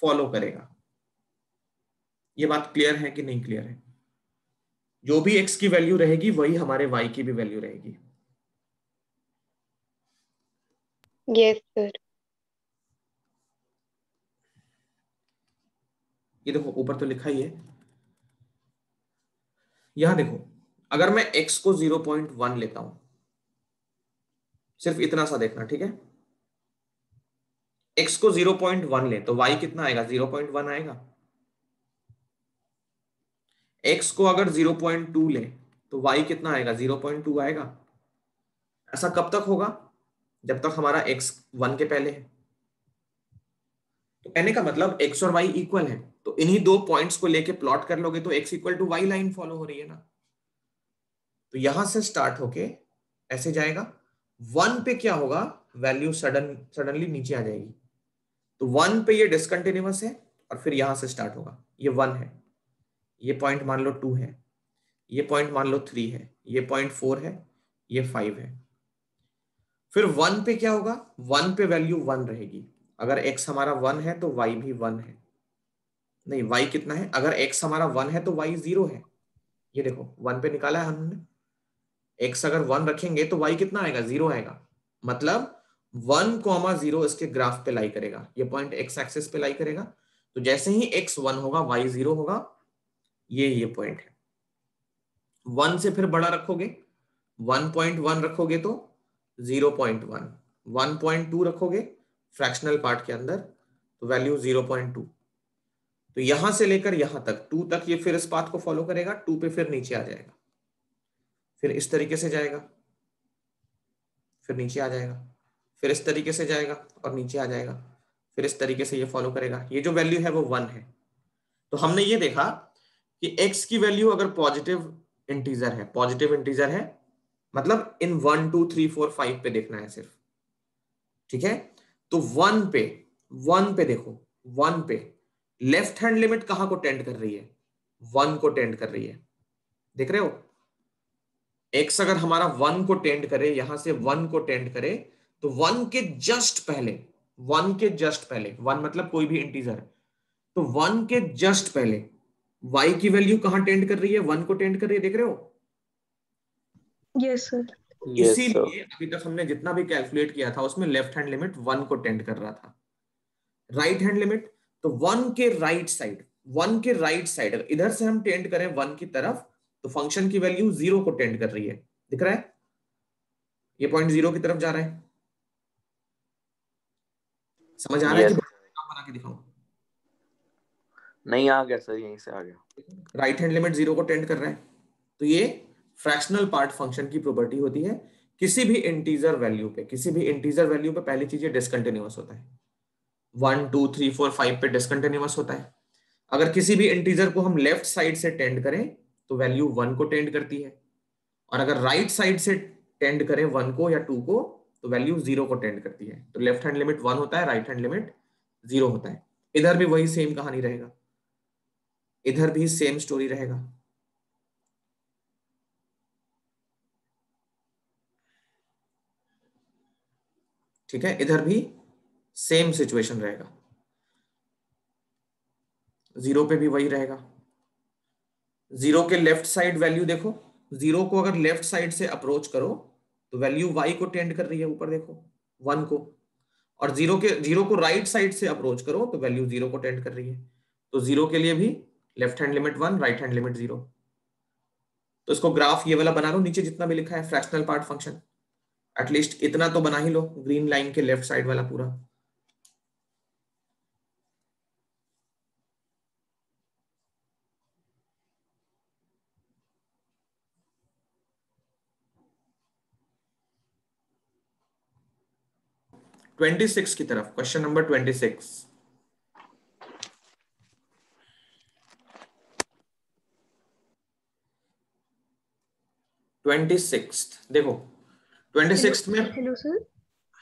फॉलो करेगा। ये बात क्लियर है कि नहीं क्लियर है? जो भी x की वैल्यू रहेगी वही हमारे y की भी वैल्यू रहेगी। Yes sir. ये देखो ऊपर तो लिखा ही है, यहां देखो अगर मैं x को 0.1 लेता हूं, सिर्फ इतना सा देखना, ठीक है। x को 0.1 ले तो y कितना आएगा, 0.1 आएगा। x को अगर 0.2 ले तो y कितना आएगा, 0.2 आएगा। ऐसा कब तक होगा, जब तक हमारा x 1 के पहले है। तो कहने का मतलब x और y इक्वल है, तो इन्हीं दो पॉइंट्स को लेके प्लॉट कर लोगे तो x equal to y line follow हो रही है ना। तो यहां से स्टार्ट होके ऐसे जाएगा, 1 पे क्या होगा, वैल्यू सडनली नीचे आ जाएगी। तो 1 पे ये डिसकंटिन्यूअस है और फिर यहां से स्टार्ट होगा, ये 1 है, ये पॉइंट मान लो 2 है, ये पॉइंट मान लो 3 है, ये पॉइंट 4 है, ये 5 है। फिर 1 पे क्या होगा, 1 पे वैल्यू 1 रहेगी। अगर x हमारा 1 है तो y भी 1 है। नहीं, y कितना है, अगर x हमारा 1 है तो y 0 है। ये देखो 1 पे निकाला है हमने, x अगर 1 रखेंगे तो y कितना आएगा, 0 आएगा। मतलब 1,0 इसके ग्राफ पे लाई करेगा, ये पॉइंट x एक्सिस पे लाई करेगा। तो जैसे ही x 1 होगा y 0 होगा, ये पॉइंट है। 1 से फिर बड़ा रखोगे, 1.1 रखोगे तो 0.1, 1.2 रखोगे फ्रैक्शनल पार्ट के अंदर तो वैल्यू 0.2। तो यहां से लेकर यहां तक 2 तक ये फिर इस पाथ को फॉलो करेगा, 2 पे फिर नीचे आ जाएगा, फिर इस तरीके से जाएगा, फिर नीचे आ जाएगा, फिर इस तरीके से जाएगा और नीचे आ जाएगा, फिर इस तरीके से ये फॉलो करेगा। ये जो वैल्यू है वो 1 है। तो हमने ये देखा कि x की वैल्यू अगर पॉजिटिव इंटीजर है, मतलब इन 1 2 3 4 5 पे देखना है सिर्फ, ठीक है। तो 1 पे देखो, 1 पे लेफ्ट हैंड लिमिट कहां को टेंड कर रही है, 1 को टेंड कर रही है। देख रहे हो, x अगर हमारा 1 को टेंड करे, यहां से 1 को टेंड करे, तो 1 के जस्ट पहले, 1 मतलब कोई भी इंटीजर, तो 1 के जस्ट पहले y की वैल्यू कहां टेंड कर रही है? 1 को टेंड कर रही है, देख रहे हो? Yes sir. Yes sir. इसीलिए अभी तक हमने जितना भी कैलकुलेट किया था उसमें लेफ्ट हैंड लिमिट 1 को टेंड कर रहा था। राइट हैंड लिमिट, तो 1 के राइट साइड, 1 के राइट साइड अगर इधर से हम टेंड करें 1 की तरफ तो फंक्शन की वैल्यू 0 को टेंड कर रही है। दिख रहा है? ये पॉइंट 0 की तरफ जा रहा है। समझ आ रहा है कि यस। बना के दिखाऊं? नहीं, आ गया सर, यहीं से आ गया। राइट हैंड लिमिट 0 को टेंड कर रहा है। तो ये फ्रैक्शनल पार्ट फंक्शन की प्रॉपर्टी होती है। किसी भी इंटीजर वैल्यू पे, किसी भी इंटीजर वैल्यू पे पहली चीज ये डिसकंटिन्यूअस होता है। 1 2 3 4 5 पे डिसकंटिन्यूअस होता है। अगर किसी भी इंटीजर को हम लेफ्ट साइड से टेंड करें तो वैल्यू 1 को टेंड करती है, और अगर राइट साइड से टेंड करें 1 को या 2 को तो वैल्यू 0 को टेंड करती है। तो लेफ्ट हैंड लिमिट 1 होता है, राइट हैंड लिमिट 0 होता है। इधर भी वही सेम कहानी रहेगा, इधर भी सेम स्टोरी रहेगा। ठीक है, इधर भी सेम सिचुएशन रहेगा, 0 पे भी वही रहेगा। 0 के लेफ्ट साइड वैल्यू देखो, 0 को अगर लेफ्ट साइड से अप्रोच करो तो वैल्यू y को टेंड कर रही है, ऊपर देखो 1 को। और 0 को राइट साइड से अप्रोच करो तो वैल्यू 0 को टेंड कर रही है। तो 0 के लिए भी left hand limit 1, right hand limit 0। तो इसको ग्राफ ये वाला बना लो, नीचे जितना भी लिखा है फ्रैक्शनल पार्ट फंक्शन, एटलीस्ट इतना तो बना ही लो, ग्रीन लाइन के लेफ्ट साइड वाला पूरा। ट्वेंटी सिक्स की तरफ, क्वेश्चन नंबर 26। 26 देखो, 26 में, हेलो सर।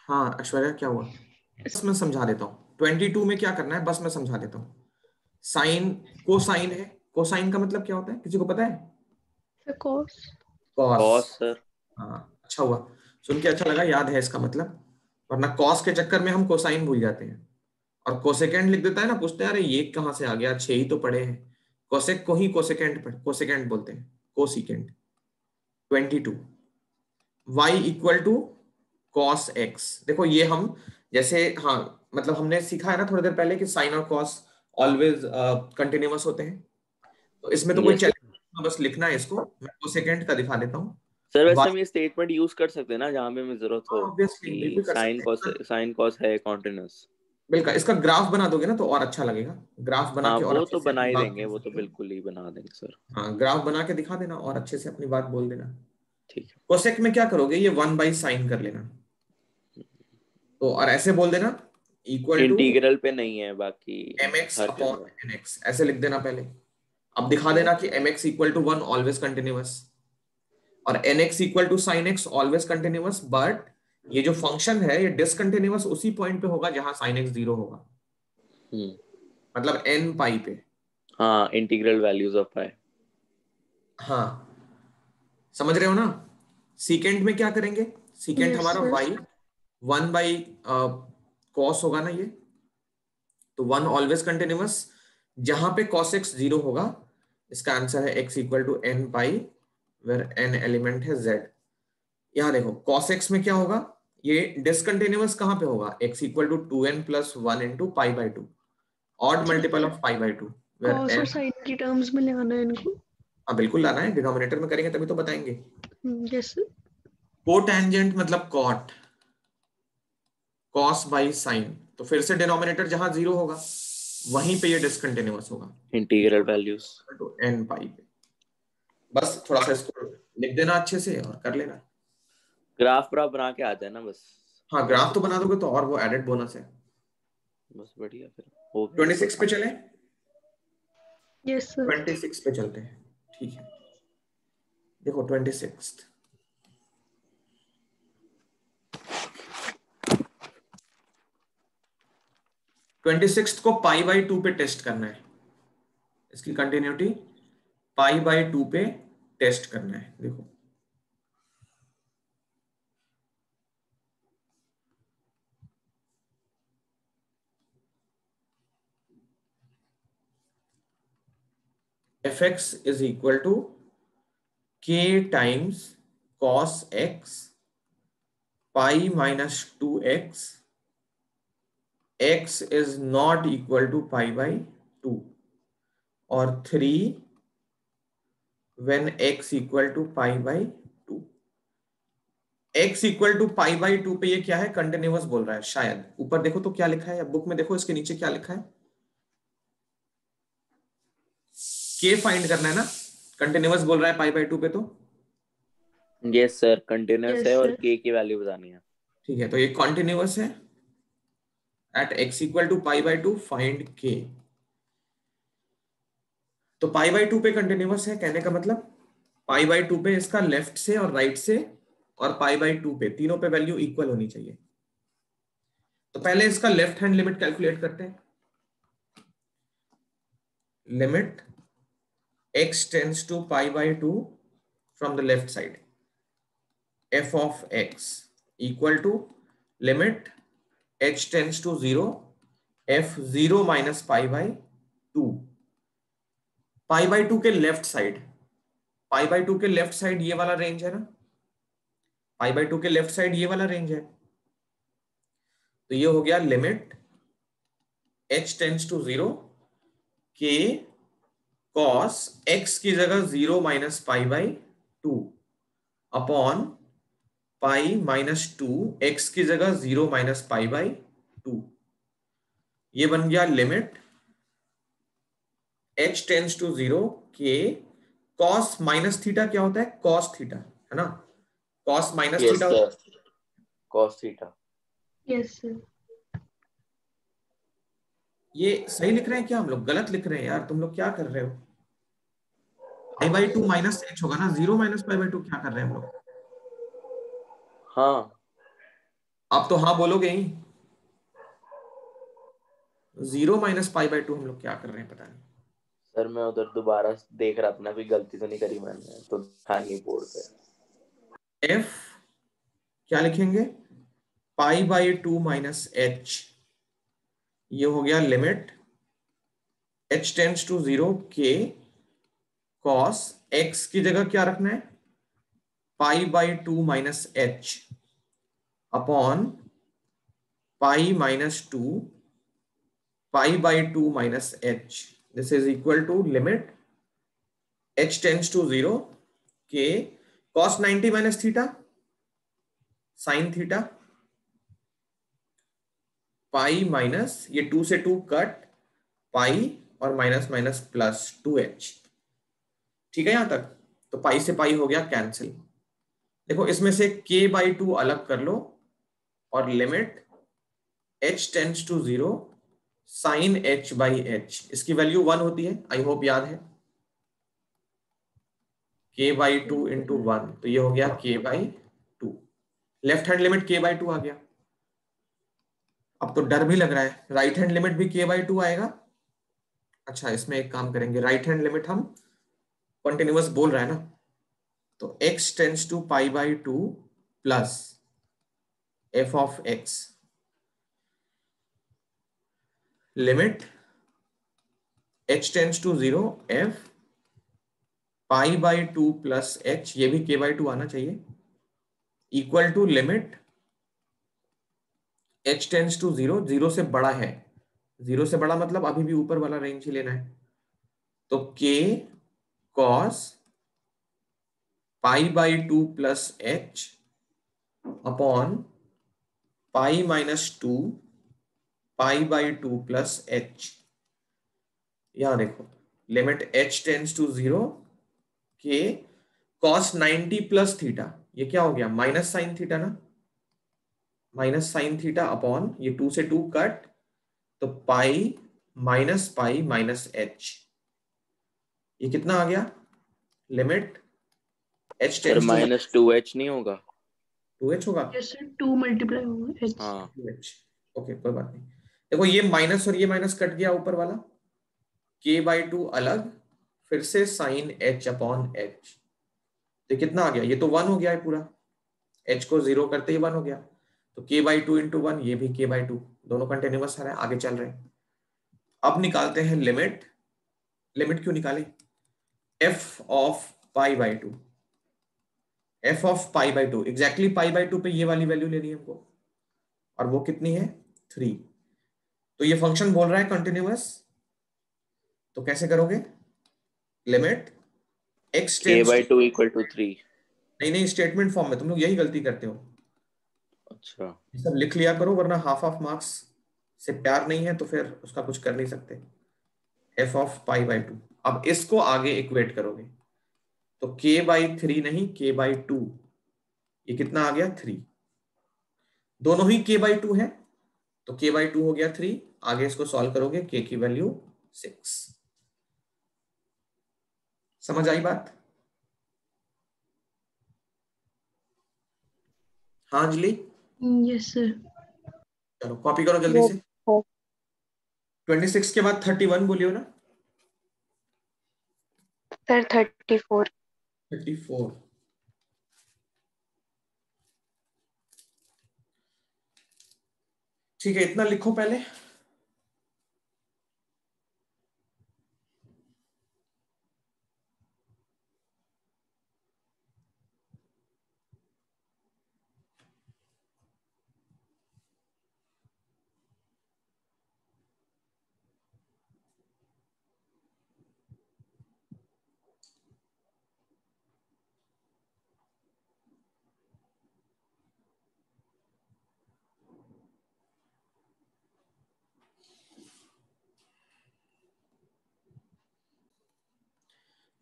हाँ ऐश्वर्या क्या हुआ? बस मैं समझा देता हूँ। 22 में क्या करना है बस मैं समझा देता हूँ। साइन, कोसाइन है। कोसाइन का मतलब क्या होता है, किसी को पता है? Sir cos. Cos. Cos sir. हाँ अच्छा हुआ, सुन के अच्छा लगा, याद है इसका मतलब। वरना कॉस के चक्कर में हम कोसाइन भूल जाते हैं, और कोसेकेंड लिख देता है ना, पूछते हैं अरे ये कहाँ से आ गया, 6 ही तो पढ़े हैं। कोसेक को ही कोसेकेंड बोलते हैं, cosecant. 22 y equal to cos x. देखो ये हम जैसे, हाँ मतलब हमने सीखा है ना थोड़ी देर पहले कि साइन और कॉस ऑलवेज कंटिन्यूअस होते हैं। तो इसमें तो कोई यस चैलेंज नहीं, बस लिखना है इसको। मैं कोसेकेंड का दिखा देता हूँ। सर। वैसे y, हम ये स्टेटमेंट यूज कर सकते हैं ना जहां पे हमें जरूरत हाँ हो ऑब्वियसली कि बिल्कुल कर सकते हैं। साइन कॉस है कॉन्टिन्यूस। बिल्कुल, इसका ग्राफ बना दोगे ना तो और अच्छा लगेगा। ग्राफ बना हाँ, के और वो अच्छे तो से बना अपनी ही बात देंगे, बोल वो तो सकते हो। बिल्कुल ही बना देंगे सर। हाँ ग्राफ बना के दिखा देना और अच्छे से अपनी बात बोल देना। ठीक है। कोसेक में क्या करोगे, ये 1/sin कर लेना, तो और ऐसे बोल देना इक्वल टू इंटीग्रल पे नहीं है, बाकी mx हर अपॉन जगह। nx, ऐसे लिख देना पहले। अब दिखा ठीक देना है। कि mx equal to 1 always continuous, और nx equal to sin x always continuous, but ये जो फंक्शन है ये डिसकंटिन्यूअस उसी पॉइंट पे होगा जहां sin x 0 होगा, हम्म। मतलब n पाई पे। हाँ, इंटीग्रल वैल्यूज ऑफ पाई। हाँ समझ रहे हो ना? सीकेंट में क्या करेंगे, सीकेंट यस हमारा सर। y 1/cos होगा ना ये, तो 1 ऑलवेज कंटिन्यूअस, जहां पे cos x 0 होगा, इसका आंसर है x equal to n pi, where n element है z। यहां देखो cos x में क्या होगा, ये डिसकंटिन्यूअस कहां पे होगा, x equal to 2n plus 1 into pi by two, odd ठीक मल्टीपल है। Of pi by two, where cos और n। साइन की टर्म्स में ले आना है इनको। हाँ बिल्कुल लाना है, डिनोमिनेटर में करेंगे तभी तो बताएंगे। Yes sir. कोटैंजेंट मतलब कॉट, कॉस बाई साइन, तो फिर से डिनोमिनेटर जहां 0 होगा वहीं पे ये डिसकंटिन्यूअस होगा, इंटीग्रल वैल्यूज। तो n पाई पे। बस थोड़ा सा इसको लिख देना अच्छे से और कर लेना। ग्राफ पूरा बना के आ जाए ना बस। हाँ ग्राफ तो बना दोगे तो और वो एडेड बोनस है। बस बढ़िया, फिर हो गया। 26 पे चले, यस सर। 26 पे चलते हैं। ठीक है, देखो 26, 26 को पाई बाई टू पे टेस्ट करना है, इसकी कंटिन्यूटी पाई बाई टू पे टेस्ट करना है। देखो fx is equal to k times cos x pi minus 2x, x is not equal to pi by 2 और 3 when x equal to pi by 2। x equal to pi by 2 पे ये क्या है, कंटिन्यूअस बोल रहा है शायद। ऊपर देखो तो क्या लिखा है, या बुक में देखो इसके नीचे क्या लिखा है, k फाइंड करना है ना, कंटिन्यूअस बोल रहा है पाई बाई 2 पे तो। यस सर, कंटिन्यूअस Yes, है और sir. k की वैल्यू बतानी है। ठीक है, तो ये कॉन्टिन्यूअस है। At x equal to pi by 2 find k। तो पाई बाई 2 पे कंटिन्यूअस है, कहने का मतलब पाई बाई 2 पे इसका लेफ्ट से और राइट से और पाई बाई 2 पे तीनों पे वैल्यू इक्वल होनी चाहिए। तो पहले इसका लेफ्ट हैंड लिमिट कैलकुलेट करते हैं। Limit x tends to pi by 2 from the left side, f of x equal to limit h tends to 0 f 0 minus pi by 2। Pi by 2 के लेफ्ट साइड, पाई बाई 2 के लेफ्ट साइड ये वाला रेंज है ना, पाई बाई 2 के लेफ्ट साइड ये वाला रेंज है। तो ये हो गया limit h tends to 0 k cos x की जगह 0 minus pi by 2 upon pi minus 2 x की जगह 0 माइनस पाई बाई 2। ये बन गया limit h tends to 0 k cos minus theta क्या होता है, cos थीटा है ना, cos minus yes theta. Sir, cos theta. Yes, sir. ये सही लिख रहे हैं क्या, हम लोग गलत लिख रहे हैं यार, तुम लोग क्या कर रहे हो। पाई बाई 2 माइनस h होगा ना, 0 माइनस पाई बाई 2 क्या कर रहे हैं हम लोग। हाँ, आप तो हाँ बोलोगे ही। 0 माइनस पाई बाई 2 हम लोग क्या कर रहे हैं पता नहीं। सर मैं उधर दोबारा देख रहा था ना, कोई गलती तो नहीं करी मैंने, तो था नहीं बोर्ड पे। f क्या लिखेंगे, पाई बाई 2 माइनस h, ये हो गया limit h tends to 0 k cos x की जगह क्या रखना है, pi by 2 minus h upon pi minus 2 pi by 2 minus h। This is equal to limit h tends to 0 k cos 90 minus theta sine theta pi minus ये 2 से 2 कट पाई और माइनस माइनस प्लस 2h। ठीक है यहां तक, तो पाई से पाई हो गया कैंसिल। देखो इसमें से k बाई 2 अलग कर लो और limit h tends to 0 sine h by h, इसकी वैल्यू 1 होती है, आई होप याद है, k बाई 2 इंटू 1, तो ये हो गया k by 2। Left hand limit k by 2 आ गया। अब तो डर भी लग रहा है, राइट हैंड लिमिट भी k बाई 2 आएगा। अच्छा इसमें एक काम करेंगे, राइट हैंड लिमिट हम कंटिन्यूअस बोल रहा है ना, तो x tends to pi by 2 plus f of x limit h tends to 0 f pi by 2 plus h, ये भी k बाई 2 आना चाहिए, equal to limit h tends to 0, 0 से बड़ा है, 0 से बड़ा मतलब अभी भी ऊपर वाला रेंज ही लेना है, तो k cos pi by 2 plus h upon pi minus 2 pi by 2 plus h। यहां देखो लिमिट h टेंड्स टू 0 के cos 90 प्लस थीटा, ये क्या हो गया माइनस साइन थीटा ना, माइनस साइन थीटा अपॉन ये 2 से 2 कट, तो पाई माइनस h, ये कितना आ गया limit h sir tends to minus 2h नहीं होगा? 2h होगा। Yes, sir. 2 multiply होगा h. हाँ 2h ओके कोई बात नहीं। देखो ये माइनस और ये माइनस कट गया ऊपर वाला, k बाई 2 अलग, फिर से साइन h अपॉन h, तो कितना आ गया, ये तो 1 हो गया है पूरा, h को 0 करते ही 1 हो गया, तो k बाई 2 इंटू 1, ये भी k बाई 2, दोनों कंटिन्यूअस है, आगे चल रहे हैं। अब निकालते हैं लिमिट, लिमिट क्यों निकाले, F of pi by to, F of pi by to, exactly pi by two पे ये वाली वैल्यू लेनी है हमको, और वो कितनी है 3। तो ये फंक्शन बोल रहा है कंटिन्यूअस, तो कैसे करोगे, limit x k tends by to, 2 equal to 3। नहीं नहीं, स्टेटमेंट फॉर्म में तुम लोग यही गलती करते हो, अच्छा ये सब लिख लिया करो, वरना हाफ ऑफ मार्क्स से प्यार नहीं है तो फिर उसका कुछ कर नहीं सकते। F of pi by to, अब इसको आगे इक्वेट करोगे तो k बाई 3 नहीं, k बाई 2, ये कितना आ गया 3, दोनों ही k बाई 2 है, तो k बाई 2 हो गया 3, आगे इसको सॉल्व करोगे k की वैल्यू 6। समझ आई बात? हाँ अंजलि, यस सर। चलो कॉपी करो जल्दी Yes, से। sir. 26 के बाद 31 बोलियो ना। Sir, 34. 34, ठीक है, इतना लिखो पहले।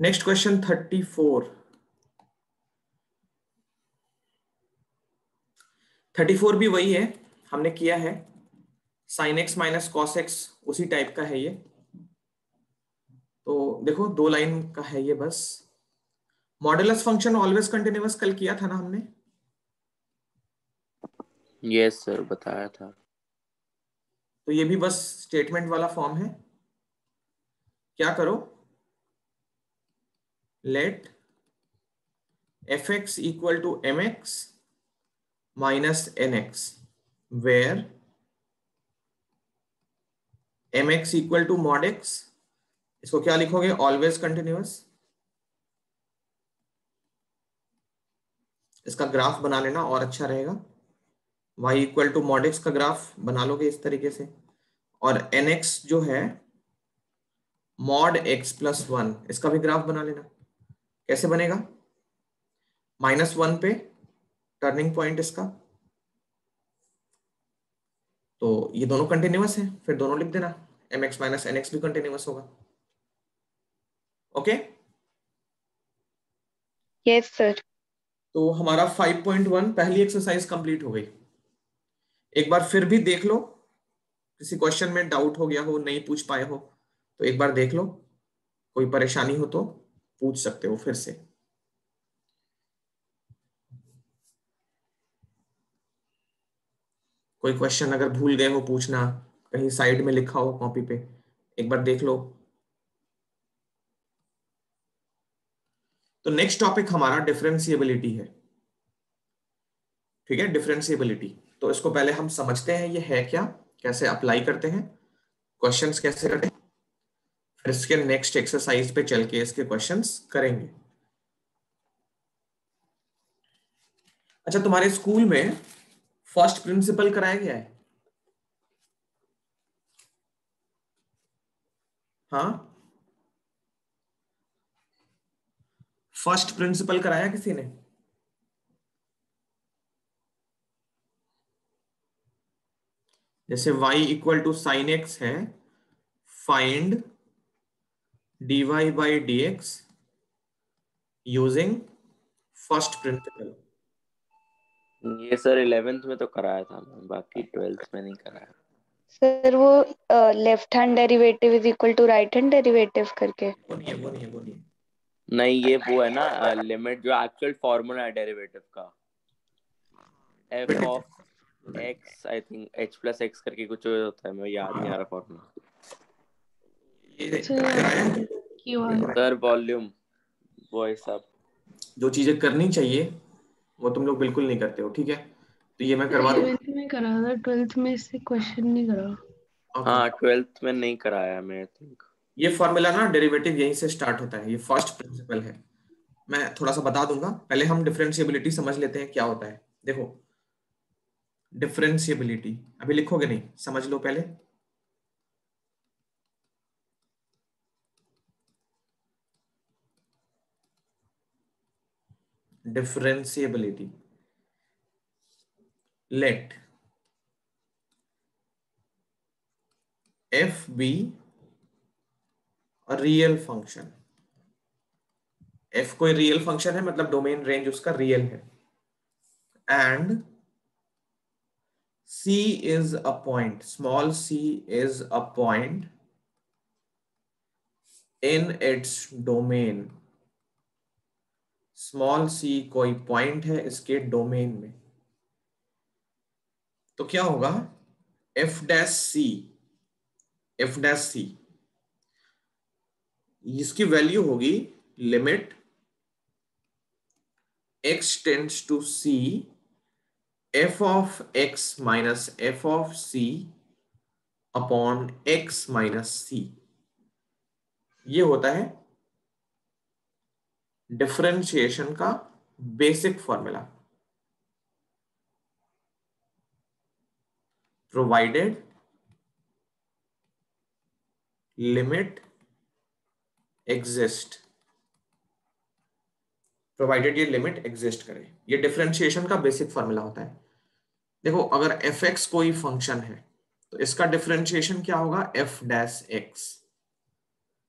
Next question 34। 34 भी वही है, हमने किया है, sine x minus cos x, उसी टाइप का है ये। तो देखो 2 लाइन का है ये बस। मॉडुलस फंक्शन ऑलवेज कंटिन्यूअस कल किया था ना हमने, यस सर बताया था। तो ये भी बस स्टेटमेंट वाला फॉर्म है। क्या करो, let f x equal to m x minus n x, where m x equal to mod x, इसको क्या लिखोगे, ऑलवेज कंटिन्यूअस। इसका ग्राफ बना लेना और अच्छा रहेगा, y equal to mod x का ग्राफ बना लोगे इस तरीके से, और nx जो है मॉड x प्लस 1, इसका भी ग्राफ बना लेना। कैसे बनेगा, -1 पे टर्निंग पॉइंट इसका, तो ये दोनों कंटिन्यूअस है, फिर दोनों लिख देना, mx माइनस nx भी कंटिन्यूअस होगा। Okay, Yes, sir. तो हमारा 5.1 पहली एक्सरसाइज कंप्लीट हो गई। एक बार फिर भी देख लो, किसी क्वेश्चन में डाउट हो गया हो, नहीं पूछ पाए हो तो एक बार देख लो, कोई परेशानी हो तो पूछ सकते हो फिर से। कोई क्वेश्चन अगर भूल गए हो पूछना, कहीं साइड में लिखा हो कॉपी पे, एक बार देख लो। तो नेक्स्ट टॉपिक हमारा डिफरेंशिएबिलिटी है, ठीक है, डिफरेंशिएबिलिटी। तो इसको पहले हम समझते हैं ये है क्या, कैसे अप्लाई करते हैं, क्वेश्चंस कैसे करते हैं, फिर इसके नेक्स्ट एक्सरसाइज पे चल के इसके क्वेश्चंस करेंगे। अच्छा, तुम्हारे स्कूल में फर्स्ट प्रिंसिपल कराया गया है? हाँ, फर्स्ट प्रिंसिपल कराया किसी ने? जैसे y equal to sine X है, find dy by D X using first principle. ये सर 11th में तो कराया था मैं, बाकी 12th में नहीं कराया। सर वो left hand derivative is equal to right hand derivative करके। वो नहीं। नहीं ये वो है ना लिमिट, जो एक्चुअल फॉर्मूला है डेरिवेटिव का, F of x I think H plus x करके कुछ होता है, मैं याद नहीं आ रहा फॉर्मूला। ये सर क्यों सर वॉल्यूम वो है सब। जो चीजें करनी चाहिए वो तुम लोग बिल्कुल नहीं करते हो, ठीक है, तो ये मैं करवा दूं। 11th में करा था, 12th में इससे क्वेश्चन नहीं करा। ओके, हाँ 12th में नहीं कराया मैं आई थिंक। ये फॉर्मूला ना डेरिवेटिव यहीं से स्टार्ट होता है, ये फर्स्ट प्रिंसिपल है। मैं थोड़ा सा बता दूंगा, पहले हम डिफरेंशिएबिलिटी समझ लेते हैं क्या होता है। देखो डिफरेंशिएबिलिटी अभी लिखोगे नहीं, समझ लो पहले। Differentiability, let f be a real function। f कोई रियल फंक्शन है, मतलब डोमेन रेंज उसका रियल है, and c is a point, small c is a point in its domain। Small c कोई पॉइंट है इसके डोमेन में, तो क्या होगा f dash c, f dash c इसकी वैल्यू होगी limit x tends to c f of x minus f of c upon x minus c। ये होता है डिफरेंशिएशन का basic formula. Provided limit exist, provided ये लिमिट एग्जिस्ट करे, ये डिफरेंशिएशन का बेसिक फॉर्मूला होता है। देखो अगर f(x) कोई फंक्शन है तो इसका डिफरेंशिएशन क्या होगा f डैश x,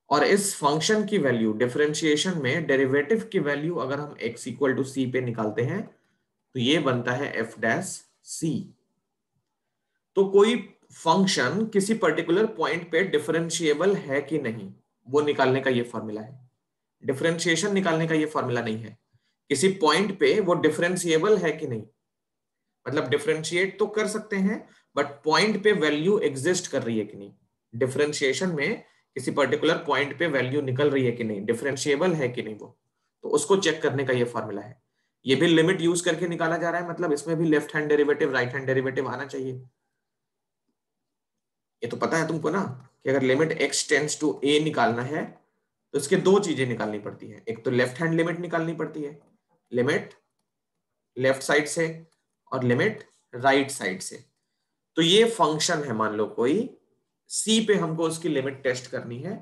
और इस फंक्शन की वैल्यू डिफरेंशिएशन में डेरिवेटिव की वैल्यू अगर हम x इक्वल टू c पे निकालते हैं तो ये बनता है f डैश c। तो कोई फंक्शन किसी पर्टिकुलर पॉइंट पे डिफरेंशिएबल है कि नहीं, वो निकालने का ये फॉर्मूला है। डिफरेंशिएशन निकालने का ये फॉर्मूला नहीं है, किसी पॉइंट पे वो डिफरेंशिएबल है कि नहीं, मतलब डिफरेंशिएट तो कर सकते हैं बट पॉइंट पे वैल्यू एग्जिस्ट कर रही है कि नहीं। डिफरेंशिएशन में किसी पर्टिकुलर पॉइंट पे वैल्यू निकल रही है कि नहीं, डिफरेंशिएबल है कि नहीं वो, तो उसको चेक करने का ये फॉर्मूला है। ये भी लिमिट यूज करके निकाला जा रहा है, मतलब इसमें भी left hand derivative right hand derivative आना चाहिए। ये तो पता है तुमको ना कि अगर limit x tends to a निकालना है तो इसके दो चीजें निकालनी पड़ती है, एक तो लेफ्ट हैंड लिमिट निकालनी पड़ती है, लिमिट लेफ्ट साइड से, और लिमिट राइट साइड से। तो ये फंक्शन है, मान लो कोई c पे हमको उसकी लिमिट टेस्ट करनी है,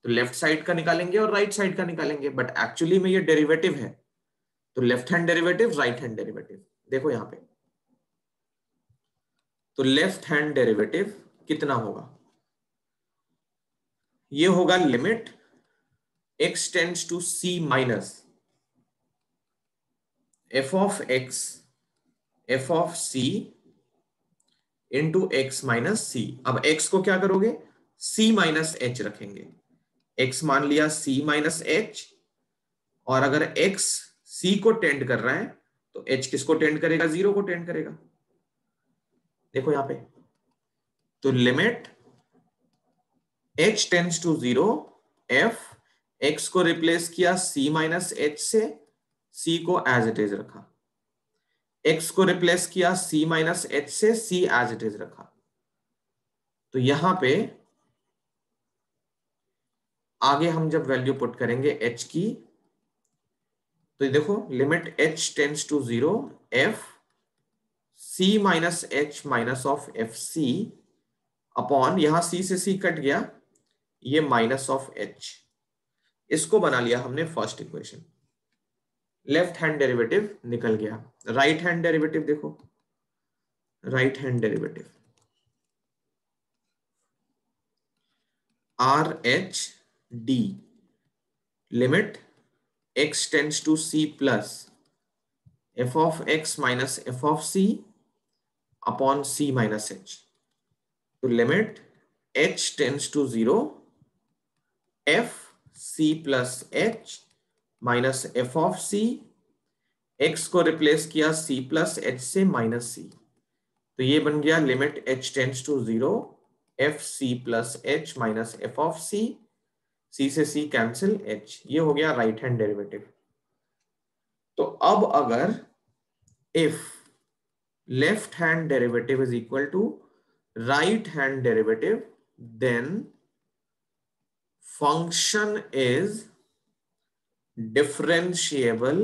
तो लेफ्ट साइड का निकालेंगे और राइट साइड का निकालेंगे, बट एक्चुअली में ये डेरिवेटिव है, तो left hand derivative right hand derivative. देखो यहां पे तो लेफ्ट हैंड डेरिवेटिव कितना होगा, ये होगा limit x tends to c minus f of x f of c into x minus c। अब x को क्या करोगे, c माइनस h रखेंगे, x मान लिया c माइनस h, और अगर x c को टेंड कर रहा है तो h किसको टेंड करेगा, 0 को टेंड करेगा। देखो यहां पे तो limit h tends to 0 f, x को रिप्लेस किया c माइनस h से, c को एज इट इज रखा, x को रिप्लेस किया c माइनस h से, c एज इट इज रखा। तो यहां पे आगे हम जब वैल्यू पुट करेंगे h की, तो देखो limit h tends to 0 f c minus h minus of f c upon, यहां c से c कट गया, ये माइनस ऑफ h, इसको बना लिया हमने first equation. Left hand derivative निकल गया। राइट हैंड डेरिवेटिव देखो, right hand derivative R H D, limit x tends to c plus f of x minus f of c upon c minus h। तो limit h tends to 0 f c plus h minus f of c, x को रिप्लेस किया c प्लस h से माइनस c, तो ये बन गया limit h tends to 0 f c plus h minus f of c, c से c कैंसिल h, ये हो गया राइट हैंड डेरिवेटिव। तो अब अगर if left hand derivative is equal to right hand derivative, then function is differentiable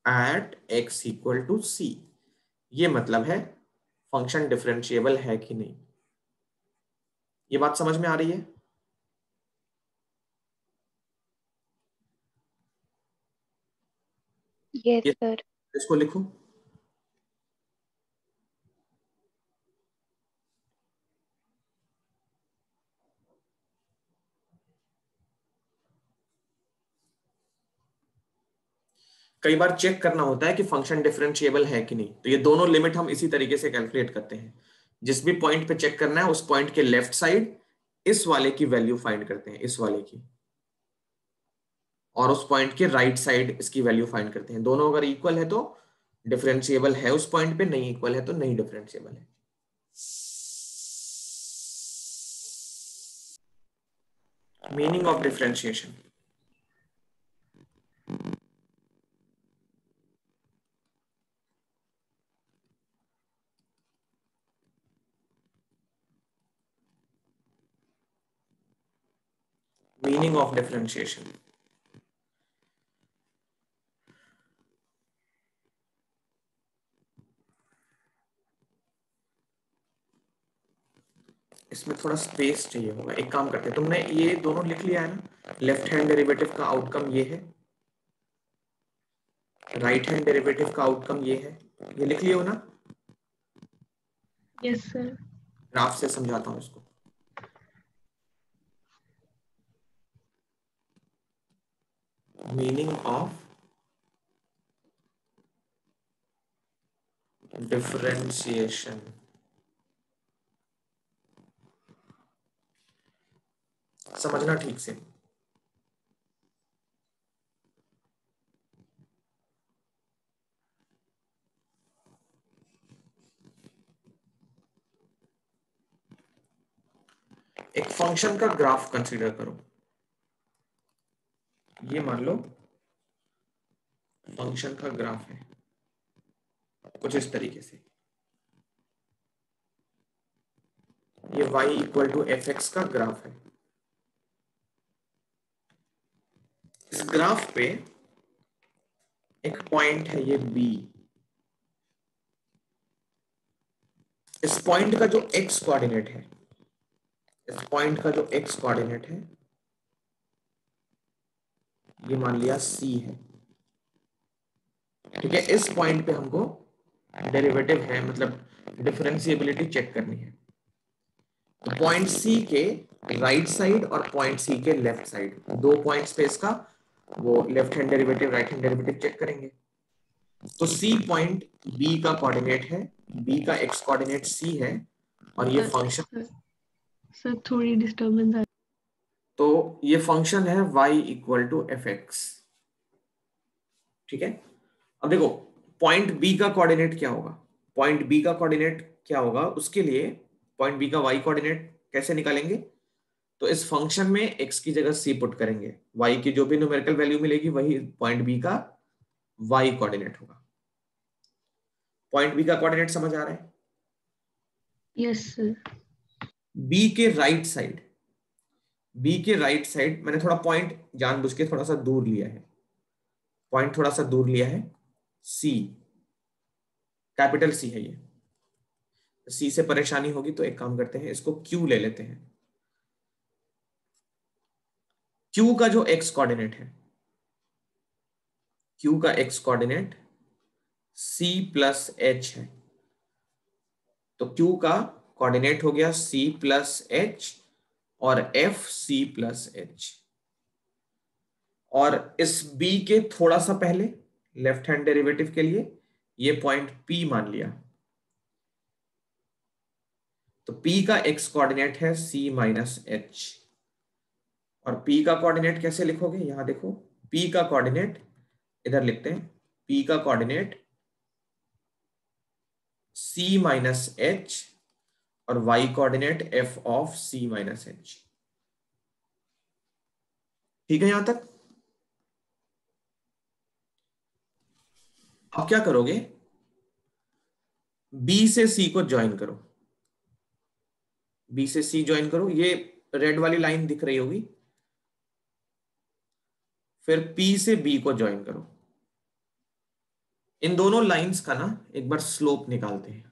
at x equal to c। ये मतलब है फंक्शन डिफरेंशिएबल है कि नहीं। ये बात समझ में आ रही है? Yes sir. इसको लिखो। कई बार चेक करना होता है कि फंक्शन डिफरेंशिएबल है कि नहीं, तो ये दोनों लिमिट हम इसी तरीके से कैलकुलेट करते हैं। जिस भी पॉइंट पे चेक करना है उस पॉइंट के लेफ्ट साइड इस वाले की वैल्यू फाइंड करते हैं, इस वाले की, और उस पॉइंट के राइट साइड इसकी वैल्यू फाइंड करते हैं। दोनों अगर इक्वल है तो डिफरेंशिएबल है उस पॉइंट पे, नहीं इक्वल है तो नहीं डिफरेंशिएबल है। Meaning of differentiation. Meaning of differentiation, इसमें थोड़ा स्पेस चाहिए होगा। एक काम करते हैं, तुमने ये दोनों लिख लिया है ना, लेफ्ट हैंड डेरिवेटिव का आउटकम ये है, राइट हैंड डेरिवेटिव का आउटकम ये है, ये लिख लियो ना? Yes sir. ग्राफ से समझाता हूं इसको। मीनिंग ऑफ डिफरेंशिएशन, समझना ठीक से। एक फंक्शन का ग्राफ कंसीडर करो। ये मान लो फंक्शन का ग्राफ है कुछ इस तरीके से। ये y equal to f x का ग्राफ है। इस ग्राफ पे एक पॉइंट है ये b। इस पॉइंट का जो x कोऑर्डिनेट है, इस पॉइंट का जो x कोऑर्डिनेट है ये मान लिया c है। ठीक है, इस पॉइंट पे हमको डेरिवेटिव है, मतलब डिफरेंशिएबिलिटी चेक करनी है। तो पॉइंट सी के राइट साइड और पॉइंट सी के लेफ्ट साइड, दो पॉइंट्स पे इसका वो left hand derivative right hand derivative check करेंगे। तो सी पॉइंट बी का कोऑर्डिनेट है, बी का एक्स कोऑर्डिनेट सी है, और ये फंक्शन, सर थोड़ी डिस्टरबेंस आ तो ये फंक्शन है y equal to f x. ठीक है, अब देखो पॉइंट बी का कोऑर्डिनेट क्या होगा, पॉइंट बी का कोऑर्डिनेट क्या होगा, उसके लिए पॉइंट बी का y कोऑर्डिनेट कैसे निकालेंगे? तो इस फंक्शन में x की जगह c पुट करेंगे, y की जो भी न्यूमेरिकल वैल्यू मिलेगी वही पॉइंट बी का y कोऑर्डिनेट होगा। पॉइंट बी का कोऑर्डिनेट समझ आ रहा है? Yes sir. बी के राइट साइड, बी के राइट साइड मैंने थोड़ा पॉइंट जानबूझ के थोड़ा सा दूर लिया है, पॉइंट थोड़ा सा दूर लिया है, सी, कैपिटल सी है ये। सी से परेशानी होगी तो एक काम करते हैं, इसको क्यू ले लेते हैं। क्यू का जो एक्स कोऑर्डिनेट है, क्यू का x coordinate c plus h है। तो क्यू का कोऑर्डिनेट हो गया सी प्लस एच और एफ सी प्लस एच। और इस बी के थोड़ा सा पहले लेफ्ट हैंड डेरिवेटिव के लिए ये पॉइंट पी मान लिया। तो p का x कोऑर्डिनेट है c माइनस एच, और p का कोऑर्डिनेट कैसे लिखोगे? यहां देखो, p का कोऑर्डिनेट इधर लिखते हैं, p का कोऑर्डिनेट c माइनस एच और y coordinate f of c minus H. ठीक है यहां तक? अब क्या करोगे, b से c को ज्वाइन करो। बी से सी ज्वाइन करो, ये रेड वाली लाइन दिख रही होगी। फिर पी से बी को ज्वाइन करो। इन दोनों लाइंस का ना एक बार स्लोप निकालते हैं।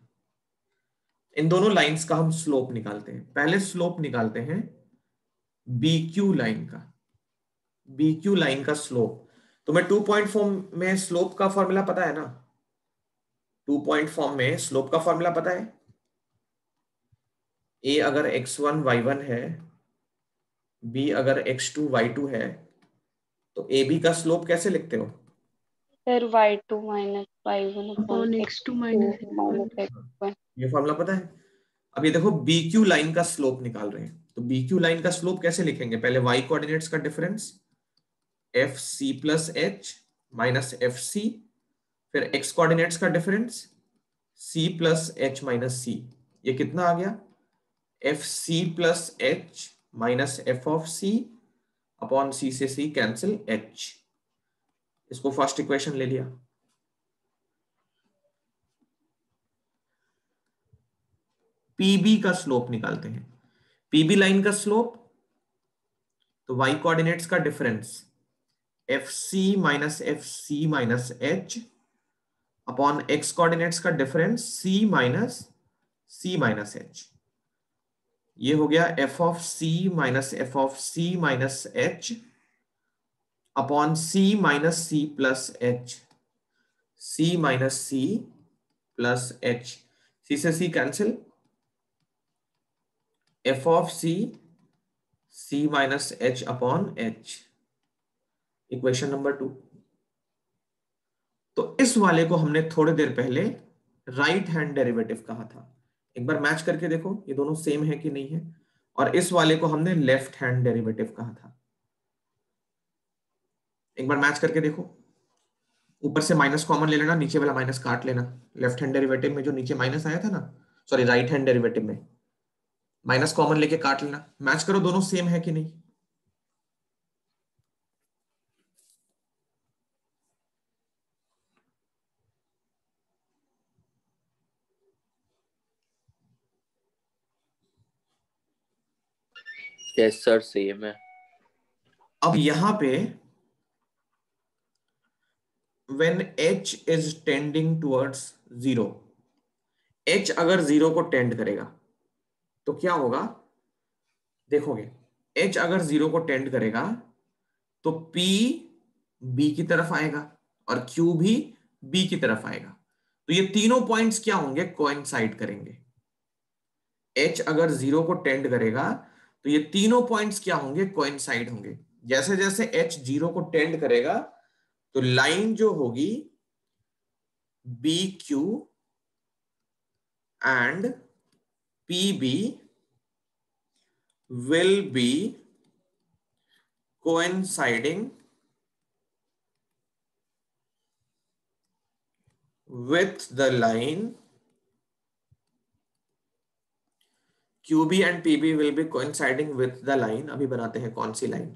इन दोनों लाइंस का हम स्लोप निकालते हैं। पहले स्लोप निकालते हैं BQ लाइन का। BQ लाइन का स्लोप, तो मैं 2 पॉइंट फॉर्म में स्लोप का फॉर्मूला पता है ना? 2 पॉइंट फॉर्म में स्लोप का फॉर्मूला पता है। A अगर x1 y1 है, B अगर x2 y2 है, तो AB का स्लोप कैसे लिखते हो? फिर y2 minus y1 upon x2 minus x1। ये फॉर्मूला पता है। अब ये देखो BQ लाइन का स्लोप निकाल रहे हैं, तो BQ लाइन का स्लोप कैसे लिखेंगे? पहले y कोऑर्डिनेट्स का difference FC plus H minus FC, फिर x कोऑर्डिनेट्स का difference C plus H minus C। ये कितना आ गया? FC plus H minus F of C upon C से C कैंसिल H। इसको फर्स्ट इक्वेशन ले लिया। PB का स्लोप निकालते हैं। PB लाइन का स्लोप, तो y कोऑर्डिनेट्स का difference FC minus FC minus H upon x coordinates का difference C minus C minus H। ये हो गया F of C minus F of C minus H upon C minus C plus H। C minus C plus H, C से C cancel, F of C C minus H upon H। Equation number 2। तो इस वाले को हमने थोड़ी देर पहले राइट हैंड डेरिवेटिव कहा था। एक बार मैच करके देखो ये दोनों सेम है कि नहीं है। और इस वाले को हमने लेफ्ट हैंड डेरिवेटिव कहा था। एक बार मैच करके देखो। ऊपर से माइनस कॉमन ले लेना, नीचे वाला माइनस काट लेना। लेफ्ट हैंड डेरिवेटिव में जो नीचे माइनस आया था ना, सॉरी राइट हैंड डेरिवेटिव में माइनस कॉमन लेके काट लेना। मैच करो दोनों सेम है कि नहीं। यस सर सेम है। अब यहां पे when h is tending towards 0, h अगर 0 को टेंड करेगा तो क्या होगा देखोगे। h अगर 0 को टेंड करेगा तो p b की तरफ आएगा और q भी b की तरफ आएगा। तो ये तीनों पॉइंट्स क्या होंगे? कोइंसाइड करेंगे। h अगर 0 को टेंड करेगा तो ये तीनों पॉइंट्स क्या होंगे? कोइंसाइड होंगे। जैसे जैसे h 0 को टेंड करेगा तो लाइन जो होगी BQ and PB will be coinciding with the line QB and PB will be coinciding with the line। अभी बनाते हैं कौन सी लाइन?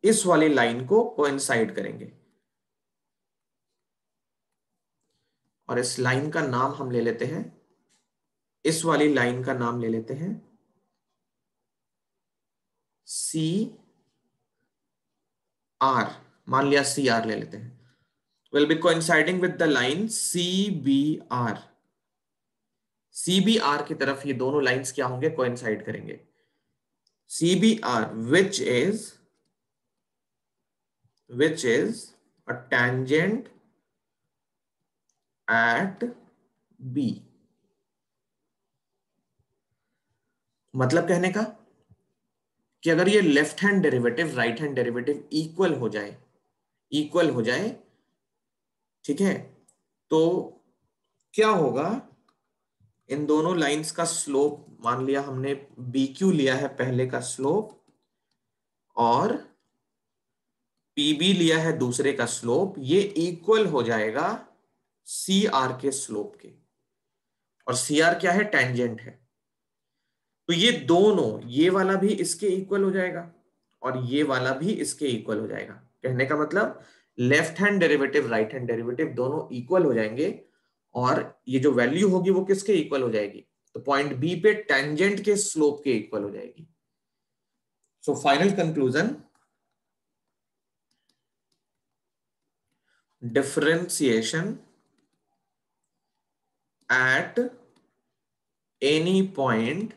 इस वाली लाइन को कोइंसाइड करेंगे और इस लाइन का नाम हम ले लेते हैं, इस वाली लाइन का नाम ले लेते हैं CR। मान लिया CR ले लेते हैं। will be coinciding with the line CBR। CBR की तरफ ये दोनों लाइंस क्या होंगे? कोइंसाइड करेंगे। CBR which is a tangent at B। मतलब कहने का कि अगर ये left hand derivative right hand derivative equal हो जाए, ठीक है, तो क्या होगा? इन दोनों लाइंस का स्लोप, मान लिया हमने BQ लिया है पहले का स्लोप और PB लिया है दूसरे का स्लोप, ये इक्वल हो जाएगा CR के स्लोप के। और CR क्या है? टेंजेंट है। तो ये दोनों, ये वाला भी इसके इक्वल हो जाएगा और ये वाला भी इसके इक्वल हो जाएगा। कहने का मतलब left hand derivative right hand derivative दोनों इक्वल हो जाएंगे और ये जो वैल्यू होगी वो किसके इक्वल हो जाएगी? तो पॉइंट बी पे टेंजेंट के स्लोप के इक्वल हो जाएगी। So final conclusion, differentiation at any point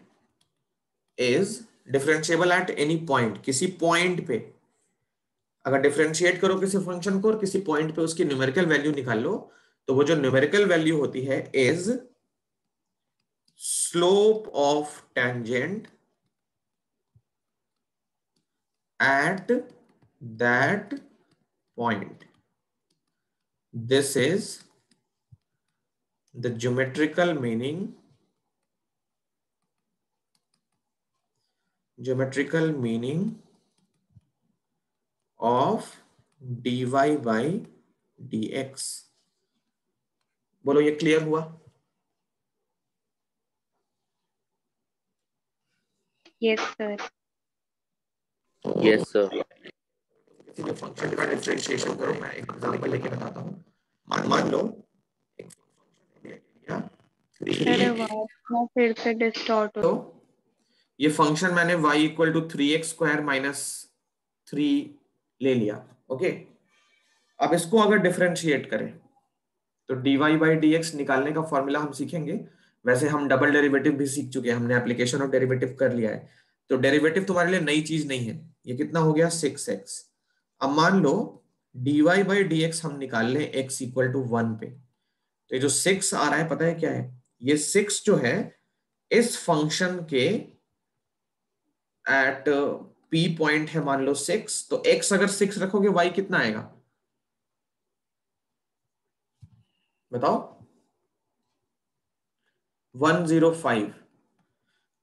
is differentiable at any point। किसी पॉइंट पे अगर डिफरेंशिएट करो किसी फंक्शन को और किसी पॉइंट पे उसकी न्यूमेरिकल वैल्यू निकाल लो, तो वो जो न्यूमेरिकल वैल्यू होती है is slope of tangent at that point. This is the geometrical meaning of dy by dx। बोलो ये क्लियर हुआ? Yes sir. Yes sir. किसी भी फंक्शन का डिफरेंशिएशन करो, मैं एक एग्जांपल लेके बताता हूँ। मान लो एक फंक्शन सर आवाज ना फिर से डिस्टॉर्ट हो। तो ये फंक्शन मैंने y equal to 3x square minus 3 ले लिया। ओके, अब इसको अगर डिफरेंशिएट करें तो dy बाई dx निकालने का फॉर्मूला हम सीखेंगे। वैसे हम डबल डेरिवेटिव भी सीख चुके हैं, हमने एप्लीकेशन ऑफ डेरिवेटिव कर लिया है, तो डेरिवेटिव तुम्हारे लिए नई चीज नहीं है। ये कितना हो गया 6x। अब मान लो dy बाई dx हम निकाल लें x इक्वल टू 1 पे, तो ये जो 6 आ रहा है पता है क्या है? ये 6 जो है इस फंक्शन के एट p पॉइंट है, मान लो 6, तो x अगर 6 रखोगे y कितना आएगा बताओ? 105।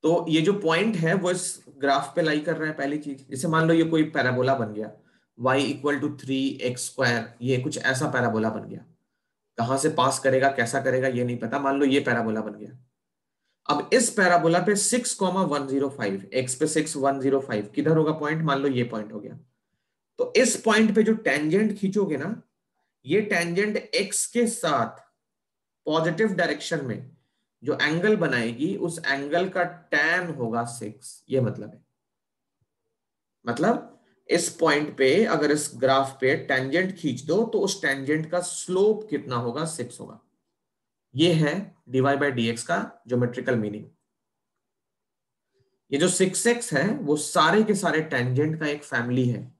तो ये जो पॉइंट है वो इस ग्राफ पे लाई कर रहा है। पहली चीज, जैसे मान लो ये कोई पैराबोला बन गया y equal to 3x square, ये कुछ ऐसा पैराबोला बन गया। कहां से पास करेगा कैसा करेगा ये नहीं पता, मान लो ये पैराबोला बन गया। अब इस पैराबोला पे 6,105, x पे 6,105 किधर होगा पॉइंट? मान लो ये पॉइंट हो गया। तो इस पॉइंट पे जो टेंजेंट खींचोगे ना, ये टेंजेंट x के साथ पॉजिटिव डायरेक्शन में जो एंगल बनाएगी उस एंगल का tan होगा 6। ये मतलब है, मतलब इस पॉइंट पे अगर इस ग्राफ पे टेंजेंट खींच दो तो उस टेंजेंट का स्लोप कितना होगा? 6 होगा। ये है dy बाई dx का ज्योमेट्रिकल मीनिंग। ये जो 6x है वो सारे के सारे टेंजेंट का एक फैमिली है।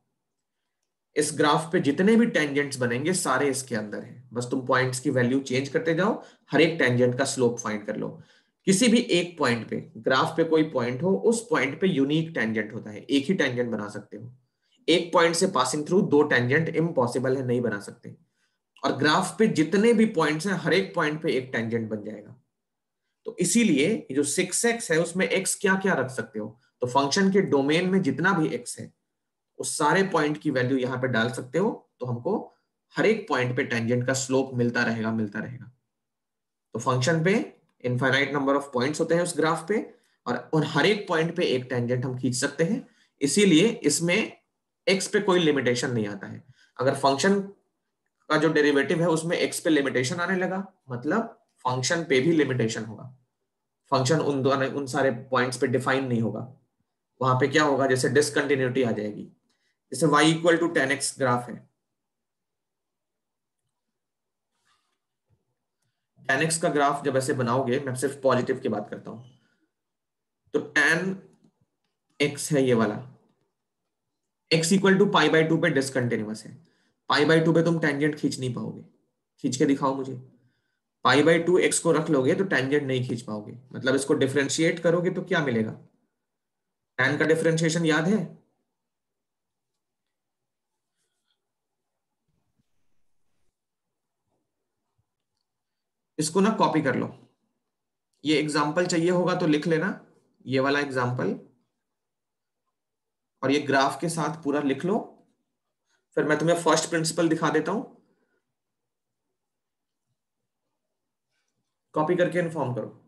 इस ग्राफ पे जितने भी टेंजेंट्स बनेंगे सारे इसके अंदर हैं, बस तुम पॉइंट्स की वैल्यू चेंज करते जाओ, हर एक टेंजेंट का स्लोप फाइंड कर लो। किसी भी एक पॉइंट पे, ग्राफ पे कोई पॉइंट हो, उस पॉइंट पे यूनिक टेंजेंट होता है, एक ही टेंजेंट बना सकते हो। एक पॉइंट से पासिंग थ्रू दो टेंजेंट इम्पॉसिबल है, नहीं बना सकते। और ग्राफ पे जितने भी पॉइंट्स हैं हर एक पॉइंट पे एक टेंजेंट बन जाएगा। तो इसीलिए ये जो 6x है उसमें x क्या क्या रख सकते हो, तो फंक्शन के डोमेन में जितना भी x है उस सारे पॉइंट की वैल्यू यहां पे डाल सकते हो, तो हमको हर एक पॉइंट पे टेंजेंट का स्लोप मिलता रहेगा। तो फंक्शन पे इनफाइनाइट नंबर ऑफ पॉइंट्स होते हैं उस ग्राफ पे, और हर एक पॉइंट पे एक टेंजेंट हम खींच सकते हैं। इसीलिए इसमें x पे कोई लिमिटेशन नहीं आता है। अगर फंक्शन का जो डेरिवेटिव है उसमें x पे लिमिटेशन आने लगा, मतलब फंक्शन पे भी लिमिटेशन होगा। फंक्शन उन सारे पॉइंट्स पे डिफाइन नहीं होगा। वहां पे क्या होगा, जैसे डिसकंटिन्यूटी आ जाएगी। जैसे y equal to 10x graph है, 10x का ग्राफ जब ऐसे बनाओगे, मैं सिर्फ पॉजिटिव की बात करता हूं, तो tan x है ये वाला, x equal to pi by 2 पे डिसकंटिन्यूअस है। पाई बाई 2 पे तुम टेंजेंट खींच नहीं पाओगे, खींच के दिखाओ मुझे। पाई बाई 2 x को रख लोगे तो टेंजेंट नहीं खींच पाओगे, मतलब इसको डिफरेंशिएट करोगे तो क्या मिलेगा? tan का डिफरेंशिएशन याद है? इसको ना कॉपी कर लो, ये एग्जाम्पल चाहिए होगा तो लिख लेना, ये वाला एग्जाम्पल, और ये ग्राफ के साथ पूरा लिख लो। फिर मैं तुम्हें फर्स्ट प्रिंसिपल दिखा देता हूं, कॉपी करके इन्फॉर्म करो।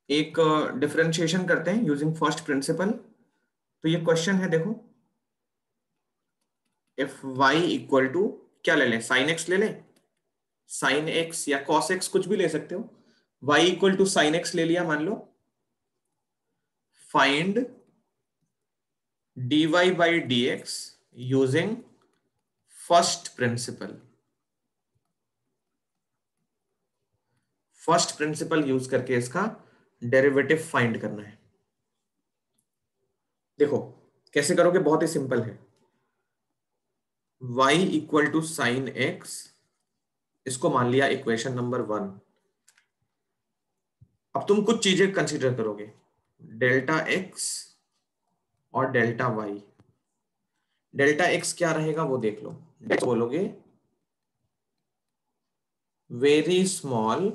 एक डिफरेंशिएशन करते हैं यूजिंग फर्स्ट प्रिंसिपल। तो ये क्वेश्चन है, देखो, इफ y इक्वल टू क्या ले लें, साइन x ले लें। साइन एक्स या कॉस एक्स कुछ भी ले सकते हो। y equal to sine X ले लिया मान लो। Find dy by dx using first principle. First principle use करके इसका डेरिवेटिव फाइंड करना है। देखो कैसे करोगे, बहुत ही सिंपल है। y equal to sine x, इसको मान लिया इक्वेशन नंबर 1। अब तुम कुछ चीजें कंसीडर करोगे, डेल्टा x और डेल्टा y। डेल्टा x क्या रहेगा वो देख लो। बोलोगे very small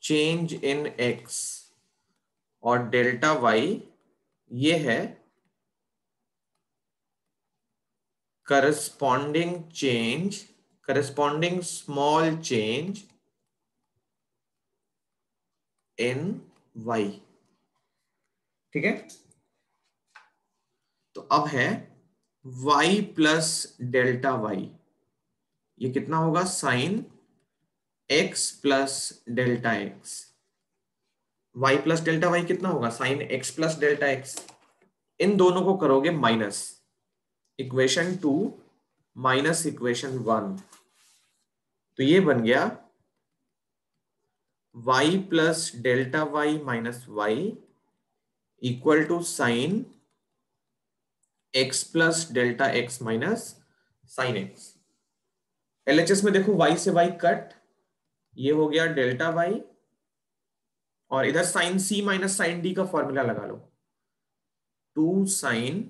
change in x, और डेल्टा y ये है corresponding change, corresponding small change in y। ठीक है, तो अब है y प्लस डेल्टा y, ये कितना होगा, sine x plus delta x। y plus delta y कितना होगा, sine x plus delta x। इन दोनों को करोगे माइनस, इक्वेशन 2 माइनस इक्वेशन 1, तो ये बन गया y plus delta y minus y equal to sine x plus delta x minus sine x। LHS में देखो y से y कट, ये हो गया डेल्टा y, और इधर sine c minus sine d का फॉर्मूला लगा लो, 2 sine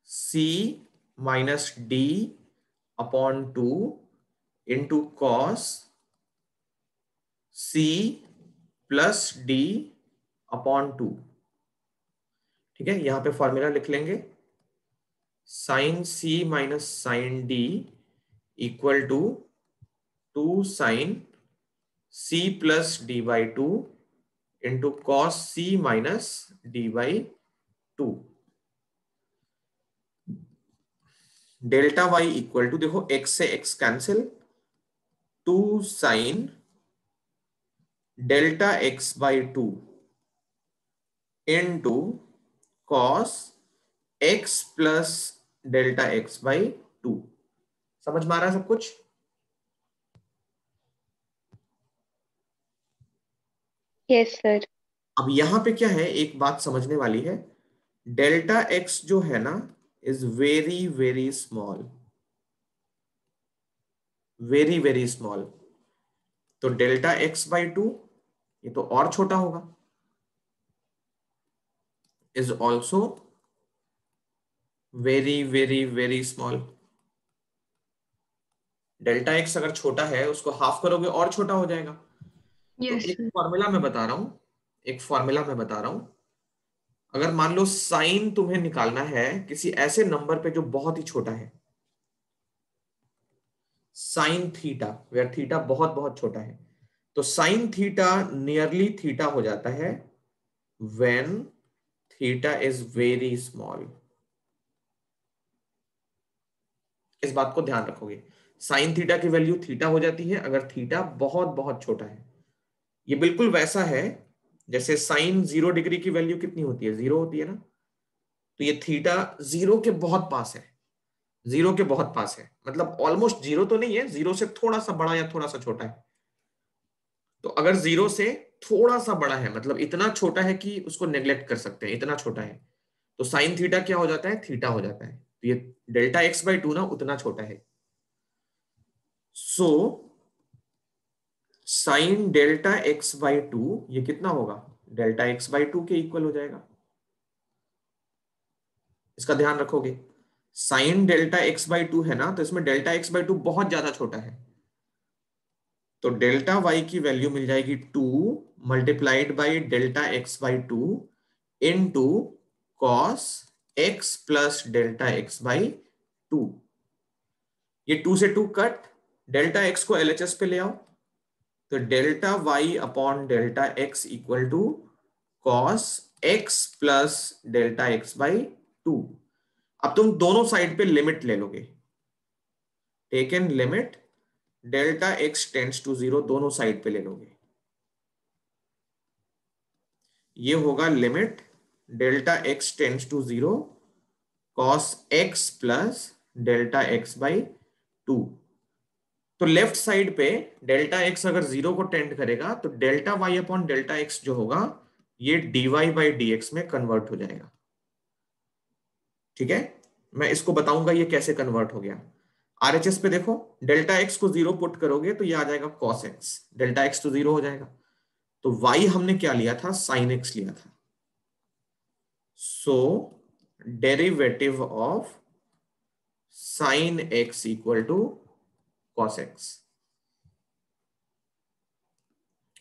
c minus d upon 2 into cos c plus d upon 2। ठीक है, यहां पे फॉर्मूला लिख लेंगे, sine c minus sine d equal to 2 sine c plus d by 2 into cos c minus d by 2। Delta y equal to, देखो x से x cancel, 2 sine delta x by 2 into cos x plus delta x by 2। समझ में आ रहा है सब कुछ? Yes sir. अब यहां पे क्या है, एक बात समझने वाली है, डेल्टा x जो है ना is very very small, very very small. तो डेल्टा x बाई 2 ये तो और छोटा होगा, is also very very very small. Delta x अगर छोटा है उसको हाफ करोगे और छोटा हो जाएगा। तो यस एक सर। फॉर्मूला मैं बता रहा हूं, एक फॉर्मूला मैं बता रहा हूं। अगर मान लो साइन तुम्हें निकालना है किसी ऐसे नंबर पे जो बहुत ही छोटा है, साइन थीटा, वेयर थीटा बहुत बहुत छोटा है, तो साइन थीटा नियरली थीटा हो जाता है when theta is very small. इस बात को ध्यान रखोगे, साइन थीटा की वैल्यू थीटा हो जाती है अगर थीटा बहुत बहुत छोटा है। ये बिल्कुल वैसा है जैसे साइन 0 डिग्री की वैल्यू कितनी होती है, 0 होती है ना, तो ये थीटा 0 के बहुत पास है, 0 के बहुत पास है, मतलब ऑलमोस्ट 0 तो नहीं है, 0 से थोड़ा सा बड़ा या थोड़ा सा छोटा है। तो अगर 0 से थोड़ा सा बड़ा है मतलब इतना छोटा है कि उसको नेग्लेक्ट कर सकते हैं, इतना छोटा है, तो साइन थीटा क्या हो जाता है, थीटा हो जाता है। तो ये डेल्टा x बाई 2 ना उतना छोटा है। So sine delta x by 2 ये कितना होगा, डेल्टा x बाई 2 के इक्वल हो जाएगा। इसका ध्यान रखोगे, साइन डेल्टा x बाई 2 है ना, तो इसमें डेल्टा x बाई 2 बहुत ज्यादा छोटा है, तो डेल्टा y की वैल्यू मिल जाएगी 2 multiplied by delta x by 2 into cos x plus delta x by 2। ये 2 से 2 कट, डेल्टा x को LHS पे ले आओ, तो delta y upon delta x equal to cos x plus delta x by 2। अब तुम दोनों साइड पे लिमिट ले लोगे, take in limit delta x tends to 0, दोनों साइड पे ले लोगे। ये होगा limit delta x tends to 0 cos x plus delta x by 2। तो लेफ्ट साइड पे डेल्टा एक्स अगर 0 को टेंड करेगा तो delta y upon delta x जो होगा ये dy बाई dx में कन्वर्ट हो जाएगा। ठीक है, मैं इसको बताऊंगा ये कैसे कन्वर्ट हो गया। RHS पे देखो, डेल्टा एक्स को 0 पुट करोगे तो ये आ जाएगा cos x, डेल्टा एक्स तो 0 हो जाएगा। तो y हमने क्या लिया था, sin x लिया था। So derivative of sin x equal to cos x,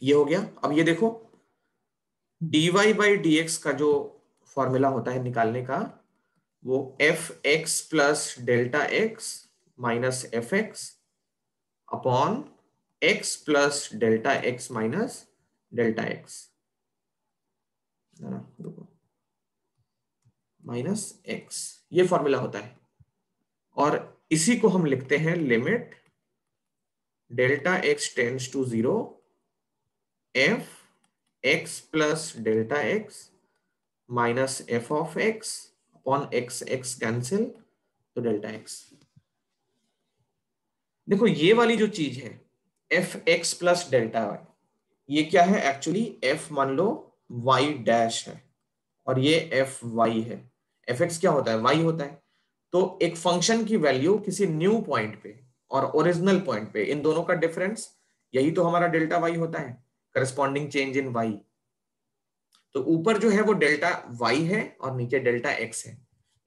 ये हो गया। अब ये देखो dy बाई dx का जो फॉर्मूला होता है निकालने का, वो f x plus delta x minus f x upon x plus delta x minus delta x minus x, ये फॉर्मूला होता है। और इसी को हम लिखते हैं limit delta x tends to 0 f x plus delta x minus f of x upon x, x cancel तो डेल्टा एक्स। देखो ये वाली जो चीज है f x plus delta y, ये क्या है एक्चुअली, एफ मान लो वाई डैश है और ये एफ वाई है। एफ एक्स क्या होता है, वाई होता है। तो एक फंक्शन की वैल्यू किसी न्यू पॉइंट पे और ओरिजिनल पॉइंट पे, इन दोनों का डिफरेंस, यही तो हमारा डेल्टा वाई होता है, करस्पॉन्डिंग चेंज इन वाई। तो ऊपर जो है वो डेल्टा वाई है और नीचे डेल्टा एक्स है।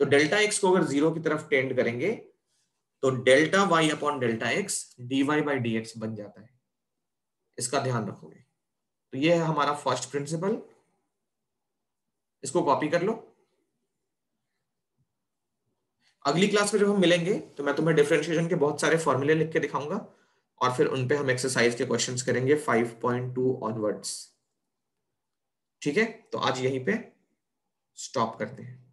तो डेल्टा एक्स को अगर 0 की तरफ टेंड करेंगे तो delta y upon delta x dy by D x बन जाता है। इसका ध्यान रखोगे। तो ये है हमारा फर्स्ट प्रिंसिपल, इसको कॉपी कर लो। अगली क्लास में जब हम मिलेंगे तो मैं तुम्हें डिफरेंशिएशन के बहुत सारे फॉर्मूले लिख के दिखाऊंगा और फिर उन पे हम एक्सरसाइज के क्वेश्चंस करेंगे 5.2 ऑनवर्ड्स। ठीक है, तो आज यहीं पे स्टॉप करते हैं।